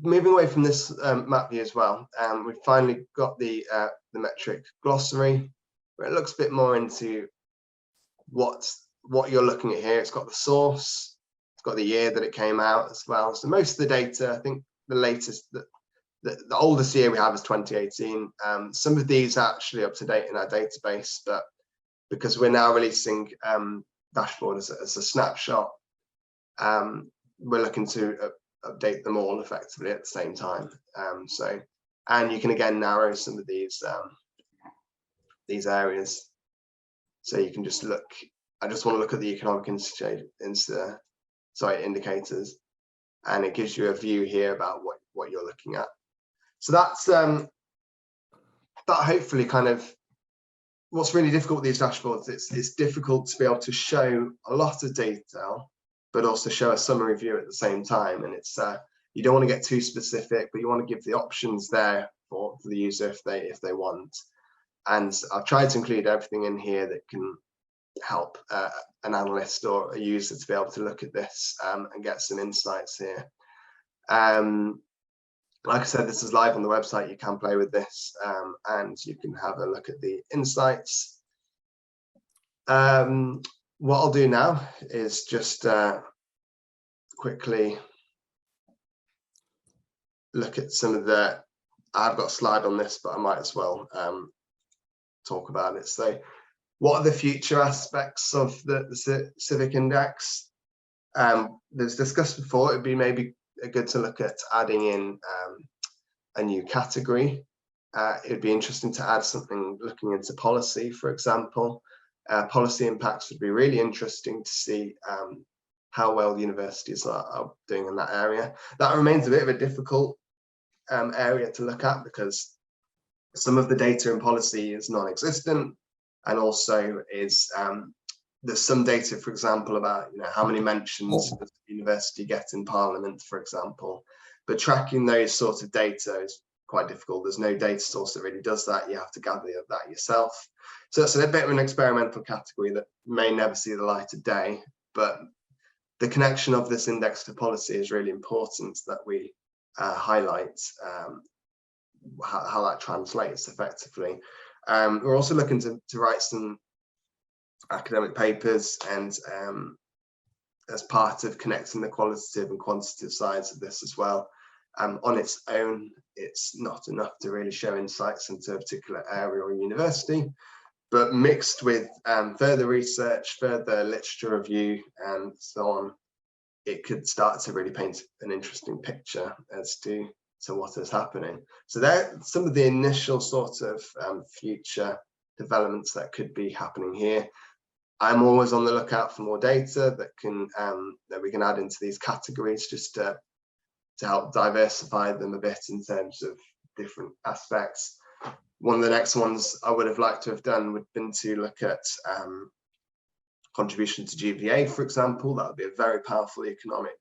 A: moving away from this map view as well, we've finally got the metric glossary, where it looks a bit more into what you're looking at here. It's got the source, it's got the year that it came out as well. So most of the data, I think the latest, the oldest year we have is 2018. Some of these are actually up to date in our database, but because we're now releasing dashboard as a snapshot, we're looking to update them all effectively at the same time. And you can again narrow some of these areas. So you can just look. I just want to look at the economic indicators, and it gives you a view here about what you're looking at. So that's that hopefully kind of what's really difficult with these dashboards. It's difficult to be able to show a lot of detail, but also show a summary view at the same time. And it's you don't want to get too specific, but you want to give the options there for the user if they want. And I've tried to include everything in here that can help an analyst or a user to be able to look at this and get some insights here. Like I said, this is live on the website. You can play with this and you can have a look at the insights. What I'll do now is just quickly look at some of the, I've got a slide on this, but I might as well talk about it. So what are the future aspects of the Civic Index? There's discussed before, it'd be maybe good to look at adding in a new category. It'd be interesting to add something looking into policy, for example. Policy impacts would be really interesting to see how well universities are doing in that area. That remains a bit of a difficult area to look at because some of the data in policy is non-existent, and also is there's some data, for example, about how many mentions does the university get in Parliament, for example. But tracking those sorts of data is quite difficult. There's no data source that really does that. You have to gather that yourself. So it's a bit of an experimental category that may never see the light of day, but the connection of this index to policy is really important that we highlight how that translates effectively. We're also looking to write some academic papers, and as part of connecting the qualitative and quantitative sides of this as well. On its own, it's not enough to really show insights into a particular area or university, but mixed with further research, further literature review, and so on, it could start to really paint an interesting picture as to what is happening. So there are some of the initial sort of future developments that could be happening here. I'm always on the lookout for more data that we can add into these categories, just to help diversify them a bit in terms of different aspects. One of the next ones I would have liked to have done would have been to look at contribution to GVA, for example. That would be a very powerful economic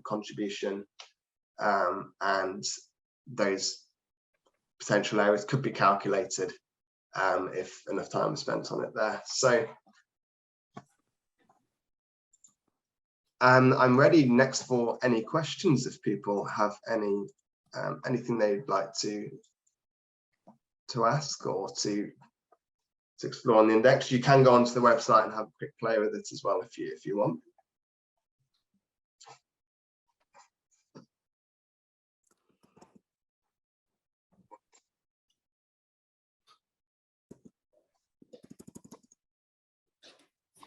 A: contribution, and those potential areas could be calculated if enough time was spent on it there. So I'm ready next for any questions if people have anything they'd like to ask or to explore on the index. You can go onto the website and have a quick play with it as well if you want.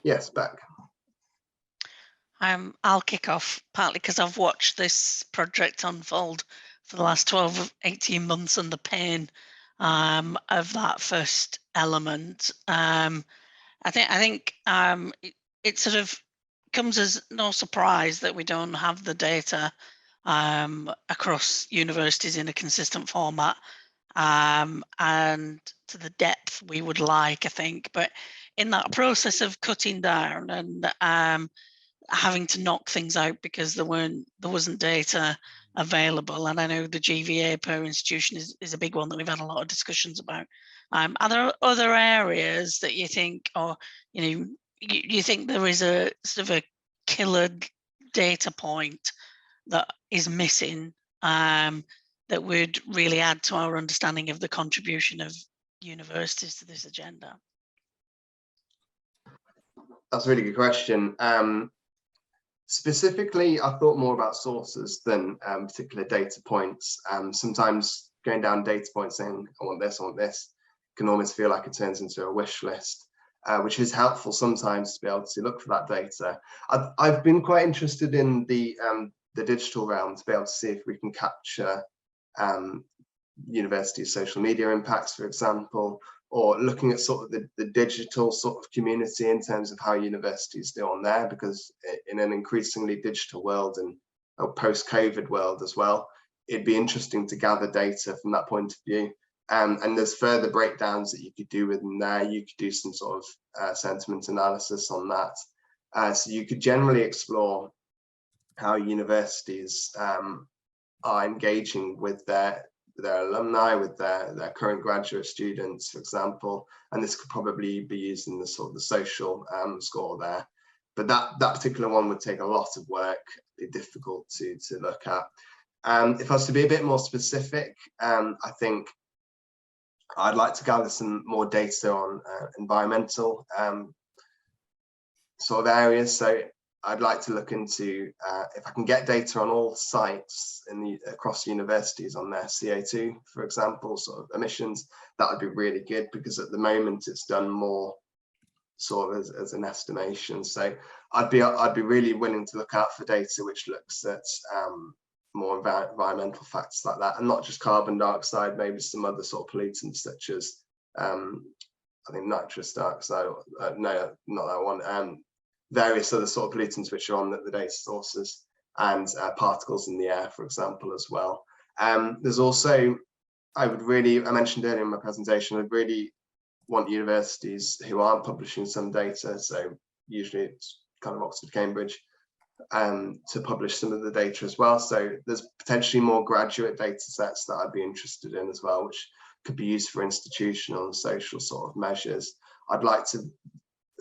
A: Yes, Beck.
B: I'll kick off, partly because I've watched this project unfold for the last 12, 18 months, and the pain of that first element. I think it sort of comes as no surprise that we don't have the data across universities in a consistent format and to the depth we would like, I think. But in that process of cutting down and having to knock things out because there wasn't data available, and I know the GVA per institution is a big one that we've had a lot of discussions about. Are there other areas that you think, or you think there is a sort of a killer data point that is missing that would really add to our understanding of the contribution of universities to this agenda?
A: That's a really good question. Specifically, I thought more about sources than particular data points. Sometimes going down data points saying, I want this, can almost feel like it turns into a wish list, which is helpful sometimes to be able to look for that data. I've been quite interested in the digital realm to be able to see if we can capture university social media impacts, for example, or looking at sort of the digital sort of community in terms of how universities do on there, because in an increasingly digital world and a post-COVID world as well, it'd be interesting to gather data from that point of view. And there's further breakdowns that you could do within there. You could do some sort of sentiment analysis on that. So you could generally explore how universities are engaging with their alumni, with their current graduate students, for example, and this could probably be used in the sort of the social score there. But that particular one would take a lot of work, be difficult to look at. If I was to be a bit more specific, I think I'd like to gather some more data on environmental sort of areas. So I'd like to look into if I can get data on all sites across universities on their CO2, for example, sort of emissions. That would be really good, because at the moment it's done more sort of as an estimation. So I'd be really willing to look out for data which looks at more environmental factors like that, and not just carbon dioxide, maybe some other sort of pollutants such as I think nitrous dioxide. No, not that one. Various other sort of pollutants which are on the data sources, and particles in the air, for example, as well. There's also, I mentioned earlier in my presentation, I'd really want universities who aren't publishing some data, so usually it's kind of Oxford, Cambridge, to publish some of the data as well. So there's potentially more graduate data sets that I'd be interested in as well, which could be used for institutional and social sort of measures. I'd like to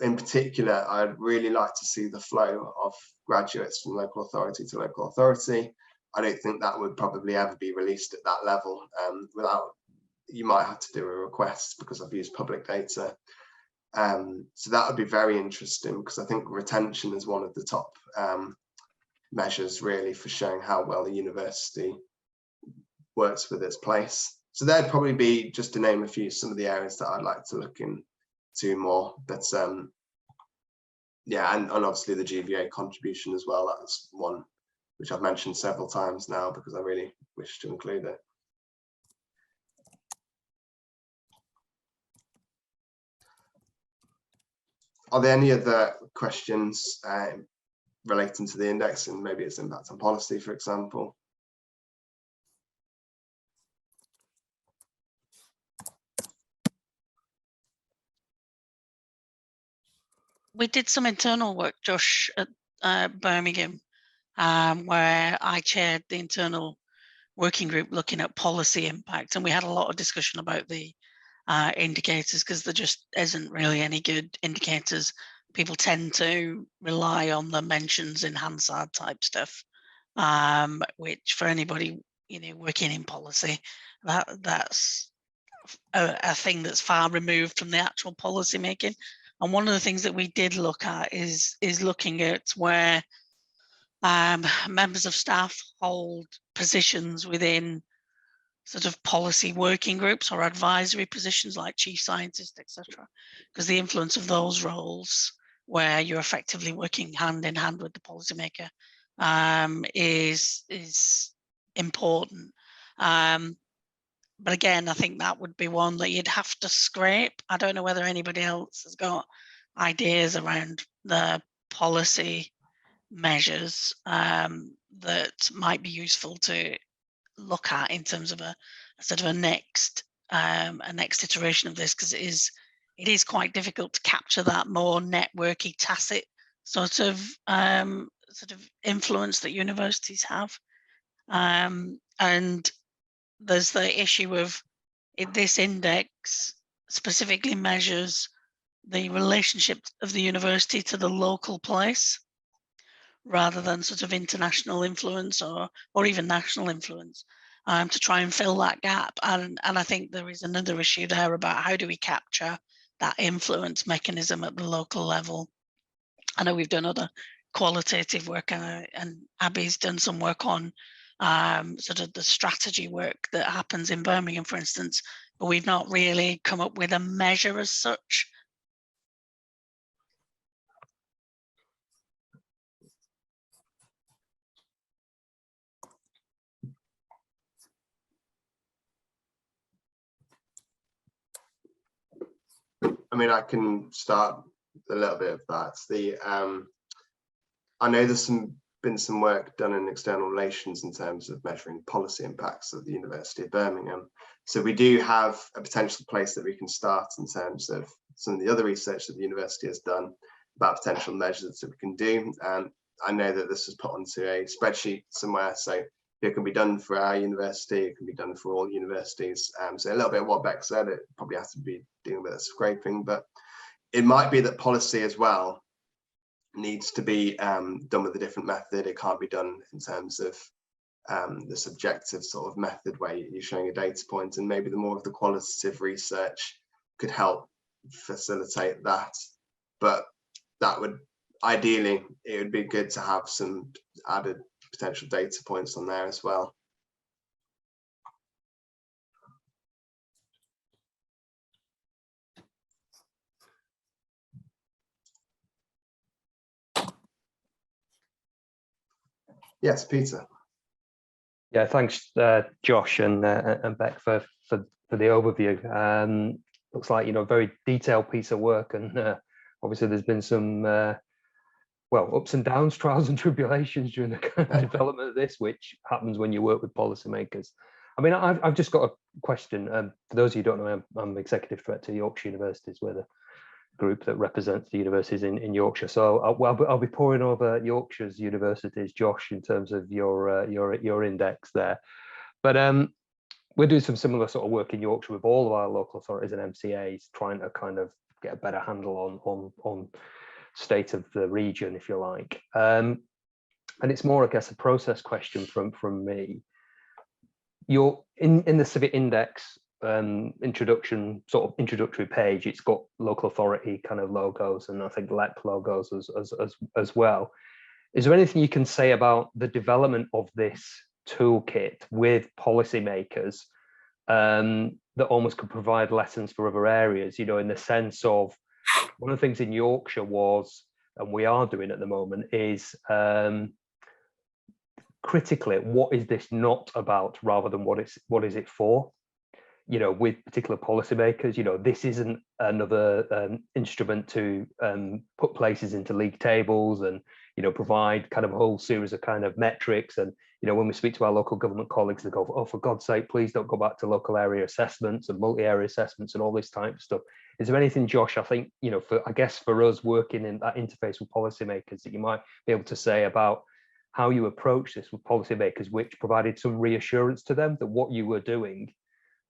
A: in particular, I'd really like to see the flow of graduates from local authority to local authority. I don't think that would probably ever be released at that level without, you might have to do a request because I've used public data. So that would be very interesting, because I think retention is one of the top measures really for showing how well the university works with its place. So there'd probably be, just to name a few, some of the areas that I'd like to look into more. But yeah, and obviously the GVA contribution as well. That's one which I've mentioned several times now because I really wish to include it. Are there any other questions relating to the index and maybe its impact on policy, for example?
B: We did some internal work, Josh, at Birmingham, where I chaired the internal working group looking at policy impact, and we had a lot of discussion about the indicators, because there just isn't really any good indicators. People tend to rely on the mentions in Hansard type stuff, which for anybody working in policy, that's a thing that's far removed from the actual policy making. And one of the things that we did look at is looking at where members of staff hold positions within sort of policy working groups or advisory positions like chief scientist, etc. Because the influence of those roles, where you're effectively working hand in hand with the policymaker, is important. But again, I think that would be one that you'd have to scrape. I don't know whether anybody else has got ideas around the policy measures that might be useful to look at in terms of a sort of a next iteration of this, because it is quite difficult to capture that more networky, tacit sort of influence that universities have. And there's the issue of this index specifically measures the relationship of the university to the local place, rather than sort of international influence or even national influence, to try and fill that gap. And I think there is another issue there about how do we capture that influence mechanism at the local level. I know we've done other qualitative work, and Abby's done some work on sort of the strategy work that happens in Birmingham, for instance, but we've not really come up with a measure as such.
A: I mean, I can start a little bit of that. I know there's been some work done in external relations in terms of measuring policy impacts of the University of Birmingham. So we do have a potential place that we can start in terms of some of the other research that the university has done about potential measures that we can do. And I know that this was put onto a spreadsheet somewhere, so it can be done for our university, it can be done for all universities. So a little bit of what Beck said, it probably has to be doing a bit of scraping, but it might be that policy as well needs to be done with a different method. It can't be done in terms of the subjective sort of method where you're showing a data point, and maybe the more of the qualitative research could help facilitate that. But that would, ideally, it would be good to have some added potential data points on there as well. Yes, Peter.
C: Yeah, thanks, Josh and Beck for the overview. Looks like, you know, a very detailed piece of work, and obviously there's been some well, ups and downs, trials and tribulations during the kind of development of this, which happens when you work with policymakers. I mean, I've just got a question. For those of you who don't know, I'm executive director of Yorkshire Universities. We're the group that represents the universities in Yorkshire. So I'll be pouring over Yorkshire's universities, Josh, in terms of your index there. But we're doing some similar sort of work in Yorkshire with all of our local authorities and MCAs, trying to kind of get a better handle on state of the region, if you like. And it's more, I guess, a process question from me. You're in the Civic Index introductory page. It's got local authority kind of logos, and I think LEP logos as well. Is there anything you can say about the development of this toolkit with policymakers that almost could provide lessons for other areas? You know, in the sense of, one of the things in Yorkshire was, and we are doing at the moment, is critically, what is this not about, rather than what is it for? You know, with particular policymakers, you know, this isn't another instrument to put places into league tables and, you know, provide kind of a whole series of kind of metrics. And, you know, when we speak to our local government colleagues, they go, oh, for God's sake, please don't go back to local area assessments and multi-area assessments and all this type of stuff. Is there anything, Josh, I think, you know, I guess for us working in that interface with policymakers, that you might be able to say about how you approach this with policymakers, which provided some reassurance to them that what you were doing,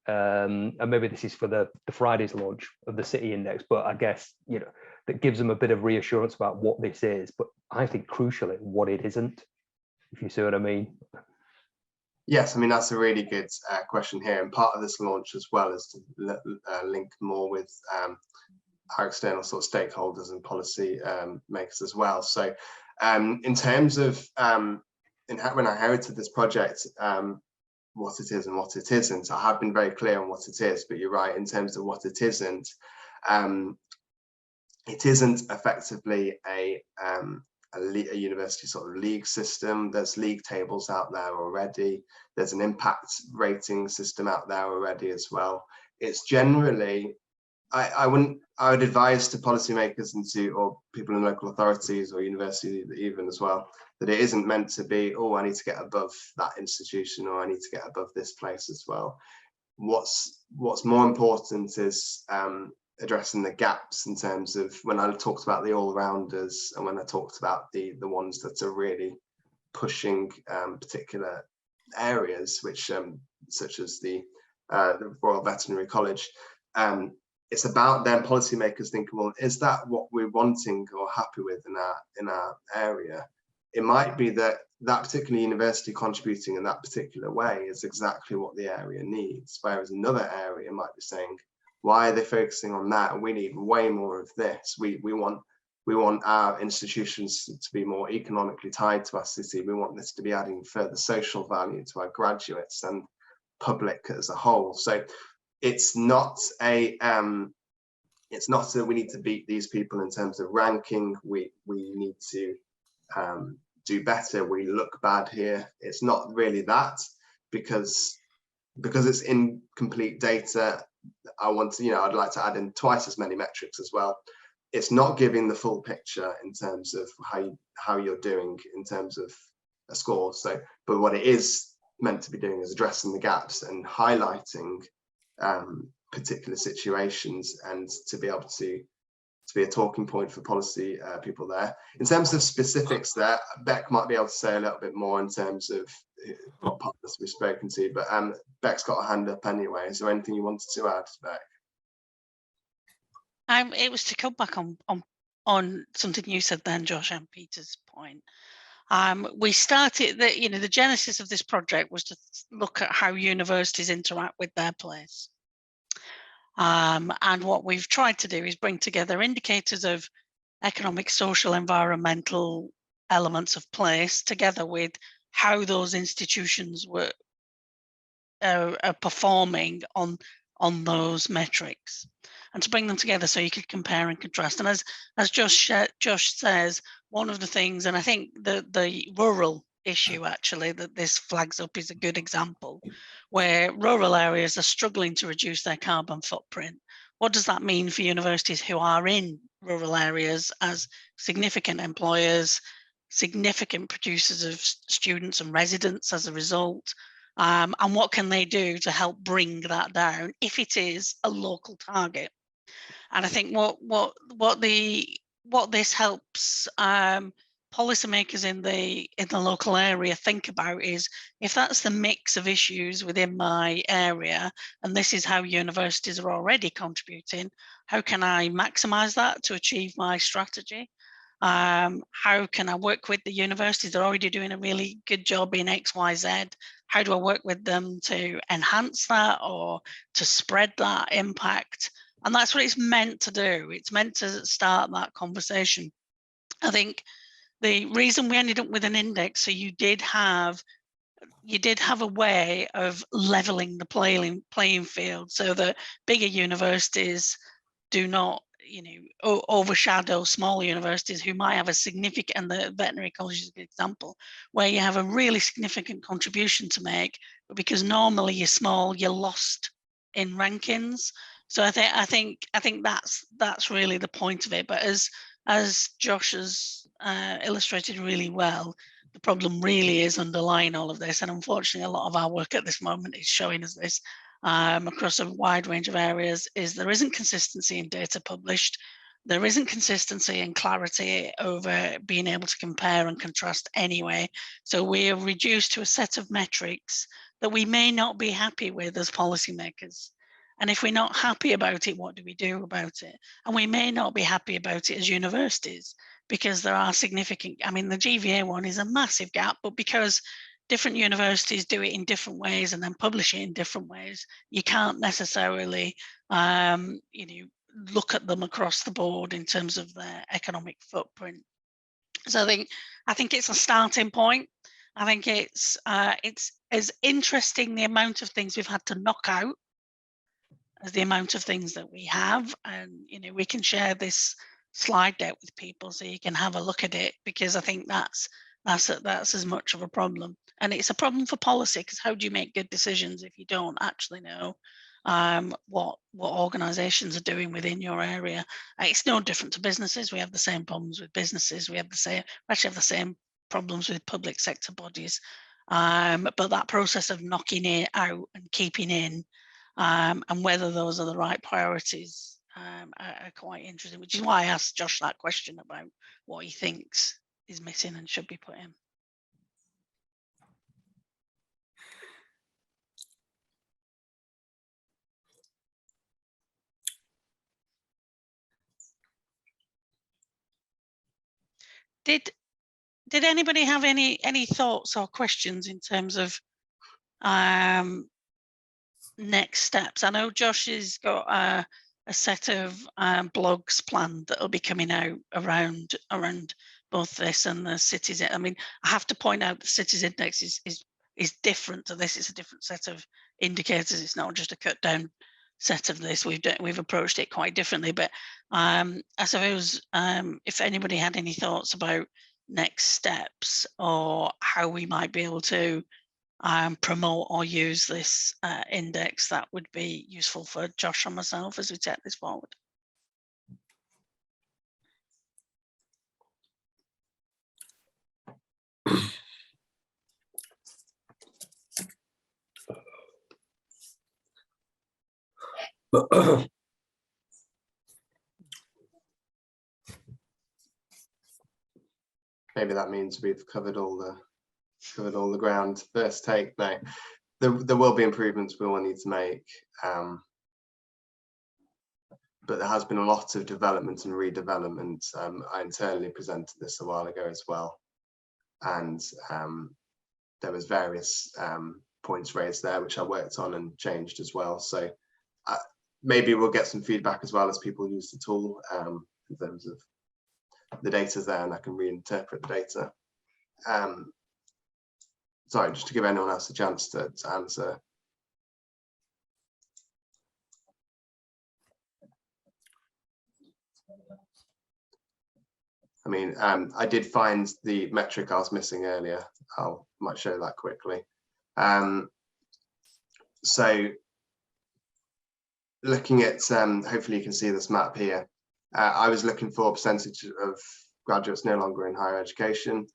C: and maybe this is for the Friday's launch of the City Index, but I guess, you know, that gives them a bit of reassurance about what this is, but I think crucially what it isn't, if you see what I mean.
A: Yes, I mean, that's a really good question here, and part of this launch as well is to link more with our external sort of stakeholders and policy makers as well. So in terms of when I inherited this project, what it is and what it isn't, I have been very clear on what it is, but you're right, in terms of what it isn't effectively a university sort of league system. There's league tables out there already. There's an impact rating system out there already as well. It's generally, I would advise to policymakers and or people in local authorities or universities even as well, that it isn't meant to be, oh, I need to get above that institution, or I need to get above this place as well. What's more important is addressing the gaps, in terms of, when I talked about the all-rounders and when I talked about the ones that are really pushing particular areas, which such as the Royal Veterinary College, it's about then policymakers thinking, well, is that what we're wanting or happy with in our area? It might be that that particular university contributing in that particular way is exactly what the area needs, whereas another area might be saying, why are they focusing on that? We need way more of this. We want our institutions to be more economically tied to our city. We want this to be adding further social value to our graduates and public as a whole. So it's not a we need to beat these people in terms of ranking. We need to do better. We look bad here. It's not really that, because it's incomplete data. I'd like to add in twice as many metrics as well. It's not giving the full picture in terms of how you're doing in terms of a score. So, but what it is meant to be doing is addressing the gaps and highlighting particular situations, and to be able to be a talking point for policy people there. In terms of specifics there, Beck might be able to say a little bit more in terms of what partners we've spoken to, but Beck's got a hand up anyway. Is there anything you wanted to add, Beck?
B: It was to come back on something you said then, Josh, and Peter's point. We started the genesis of this project was to look at how universities interact with their place. And what we've tried to do is bring together indicators of economic, social, environmental elements of place, together with how those institutions are performing on those metrics, and to bring them together so you could compare and contrast. And as Josh says, one of the things, and I think the rural issue actually that this flags up is a good example, where rural areas are struggling to reduce their carbon footprint. What does that mean for universities who are in rural areas as significant employers, significant producers of students and residents as a result? And what can they do to help bring that down if it is a local target? And I think what this helps policymakers in the local area think about is, if that's the mix of issues within my area, and this is how universities are already contributing, how can I maximize that to achieve my strategy? How can I work with the universities? They're already doing a really good job in X, Y, Z. How do I work with them to enhance that or to spread that impact? And that's what it's meant to do. It's meant to start that conversation. I think the reason we ended up with an index, so you did have a way of leveling the playing field, so that bigger universities do not, overshadow small universities who might have a significant, and the veterinary college is a good example, where you have a really significant contribution to make, but because normally you're small, you're lost in rankings. So I think that's really the point of it. But as Josh has illustrated really well, the problem really is underlying all of this, and unfortunately, a lot of our work at this moment is showing us this. Across a wide range of areas, is there isn't consistency in data published. There isn't consistency and clarity over being able to compare and contrast anyway. So we are reduced to a set of metrics that we may not be happy with as policymakers. And if we're not happy about it, what do we do about it? And we may not be happy about it as universities, because there are significant, I mean, the GVA one is a massive gap, but because different universities do it in different ways and then publish it in different ways, you can't necessarily look at them across the board in terms of their economic footprint. So I think it's a starting point. I think it's as interesting, the amount of things we've had to knock out, as the amount of things that we have. And we can share this slide deck with people so you can have a look at it, because I think that's as much of a problem. And it's a problem for policy, because how do you make good decisions if you don't actually know what organizations are doing within your area? It's no different to businesses. We have the same problems with businesses. We actually have the same problems with public sector bodies. But that process of knocking it out and keeping in, and whether those are the right priorities, are quite interesting, which is why I asked Josh that question about what he thinks is missing and should be put in. Did anybody have any thoughts or questions in terms of next steps? I know Josh has got a set of blogs planned that will be coming out around both this and the cities. I mean, I have to point out the Cities Index is different to this. It's a different set of indicators. It's not just a cut down set of this. We've approached it quite differently. But I suppose if anybody had any thoughts about next steps or how we might be able to promote or use this index, that would be useful for Josh and myself as we take this forward.
A: Maybe that means we've covered all the ground. First take, no. There will be improvements we will need to make, but there has been a lot of development and redevelopment. I internally presented this a while ago as well, and there was various points raised there which I worked on and changed as well. So maybe we'll get some feedback as well as people use the tool in terms of the data's there and I can reinterpret the data. Sorry, just to give anyone else a chance to answer. I mean, I did find the metric I was missing earlier. I might show that quickly. So looking at, hopefully you can see this map here. I was looking for a percentage of graduates no longer in higher education.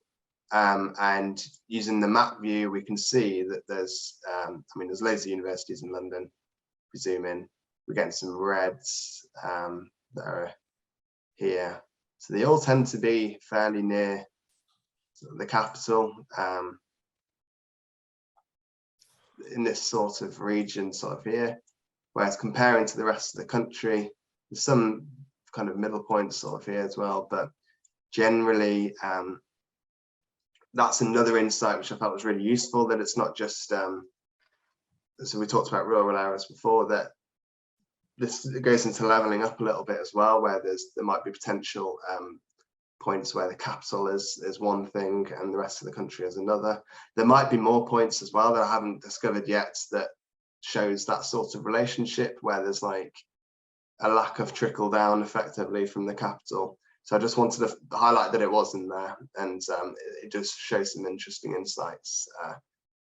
A: And using the map view, we can see that there's, I mean, there's loads of universities in London. If we zoom in, we're getting some reds that are here. So they all tend to be fairly near the capital, in this sort of region sort of here, whereas comparing to the rest of the country, there's some kind of middle points sort of here as well, but generally that's another insight which I felt was really useful, that it's not just so we talked about rural areas before, that this goes into leveling up a little bit as well, where there might be potential points where the capital is one thing and the rest of the country is another. There might be more points as well that I haven't discovered yet that shows that sort of relationship, where there's like a lack of trickle down effectively from the capital. So I just wanted to highlight that it was in there, and it just shows some interesting insights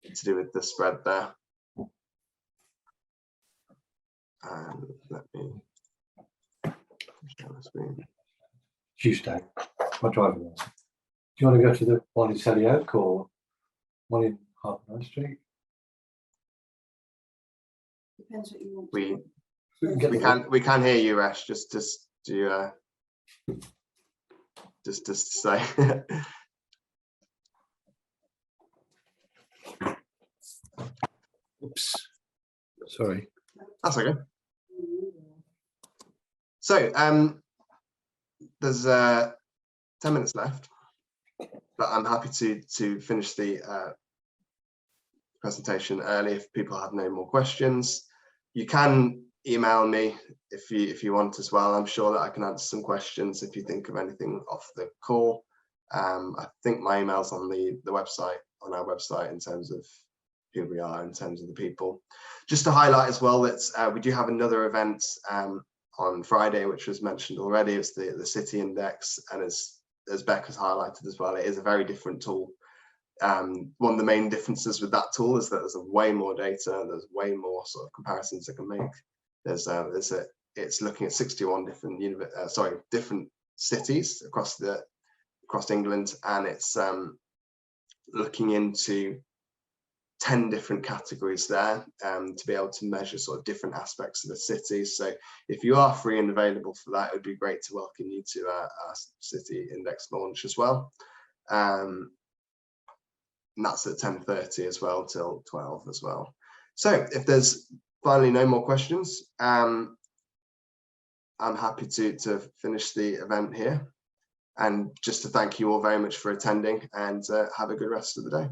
A: to do with the spread there. Let me share my screen.
D: Tuesday, my driving license. Do you want to go to the one in Selly Oak or one in Harper High Street?
E: Depends what you want.
A: We can hear you, Ash. Just to say.
D: Oops, sorry.
A: That's okay. So there's 10 minutes left, but I'm happy to finish the presentation early if people have no more questions. You can email me if you want as well. I'm sure that I can answer some questions if you think of anything off the call. I think my email's on the website, on our website, in terms of who we are, in terms of the people. Just to highlight as well that we do have another event on Friday, which was mentioned already. It's the City Index, and as Beck has highlighted as well, it is a very different tool. One of the main differences with that tool is that there's way more data, there's way more sort of comparisons it can make. It's looking at 61 different cities across England, and it's looking into 10 different categories there to be able to measure sort of different aspects of the city. So if you are free and available for that, it would be great to welcome you to our City Index launch as well. And that's at 10:30 as well till 12 as well. So if there's finally no more questions, I'm happy to finish the event here, and just to thank you all very much for attending, and have a good rest of the day.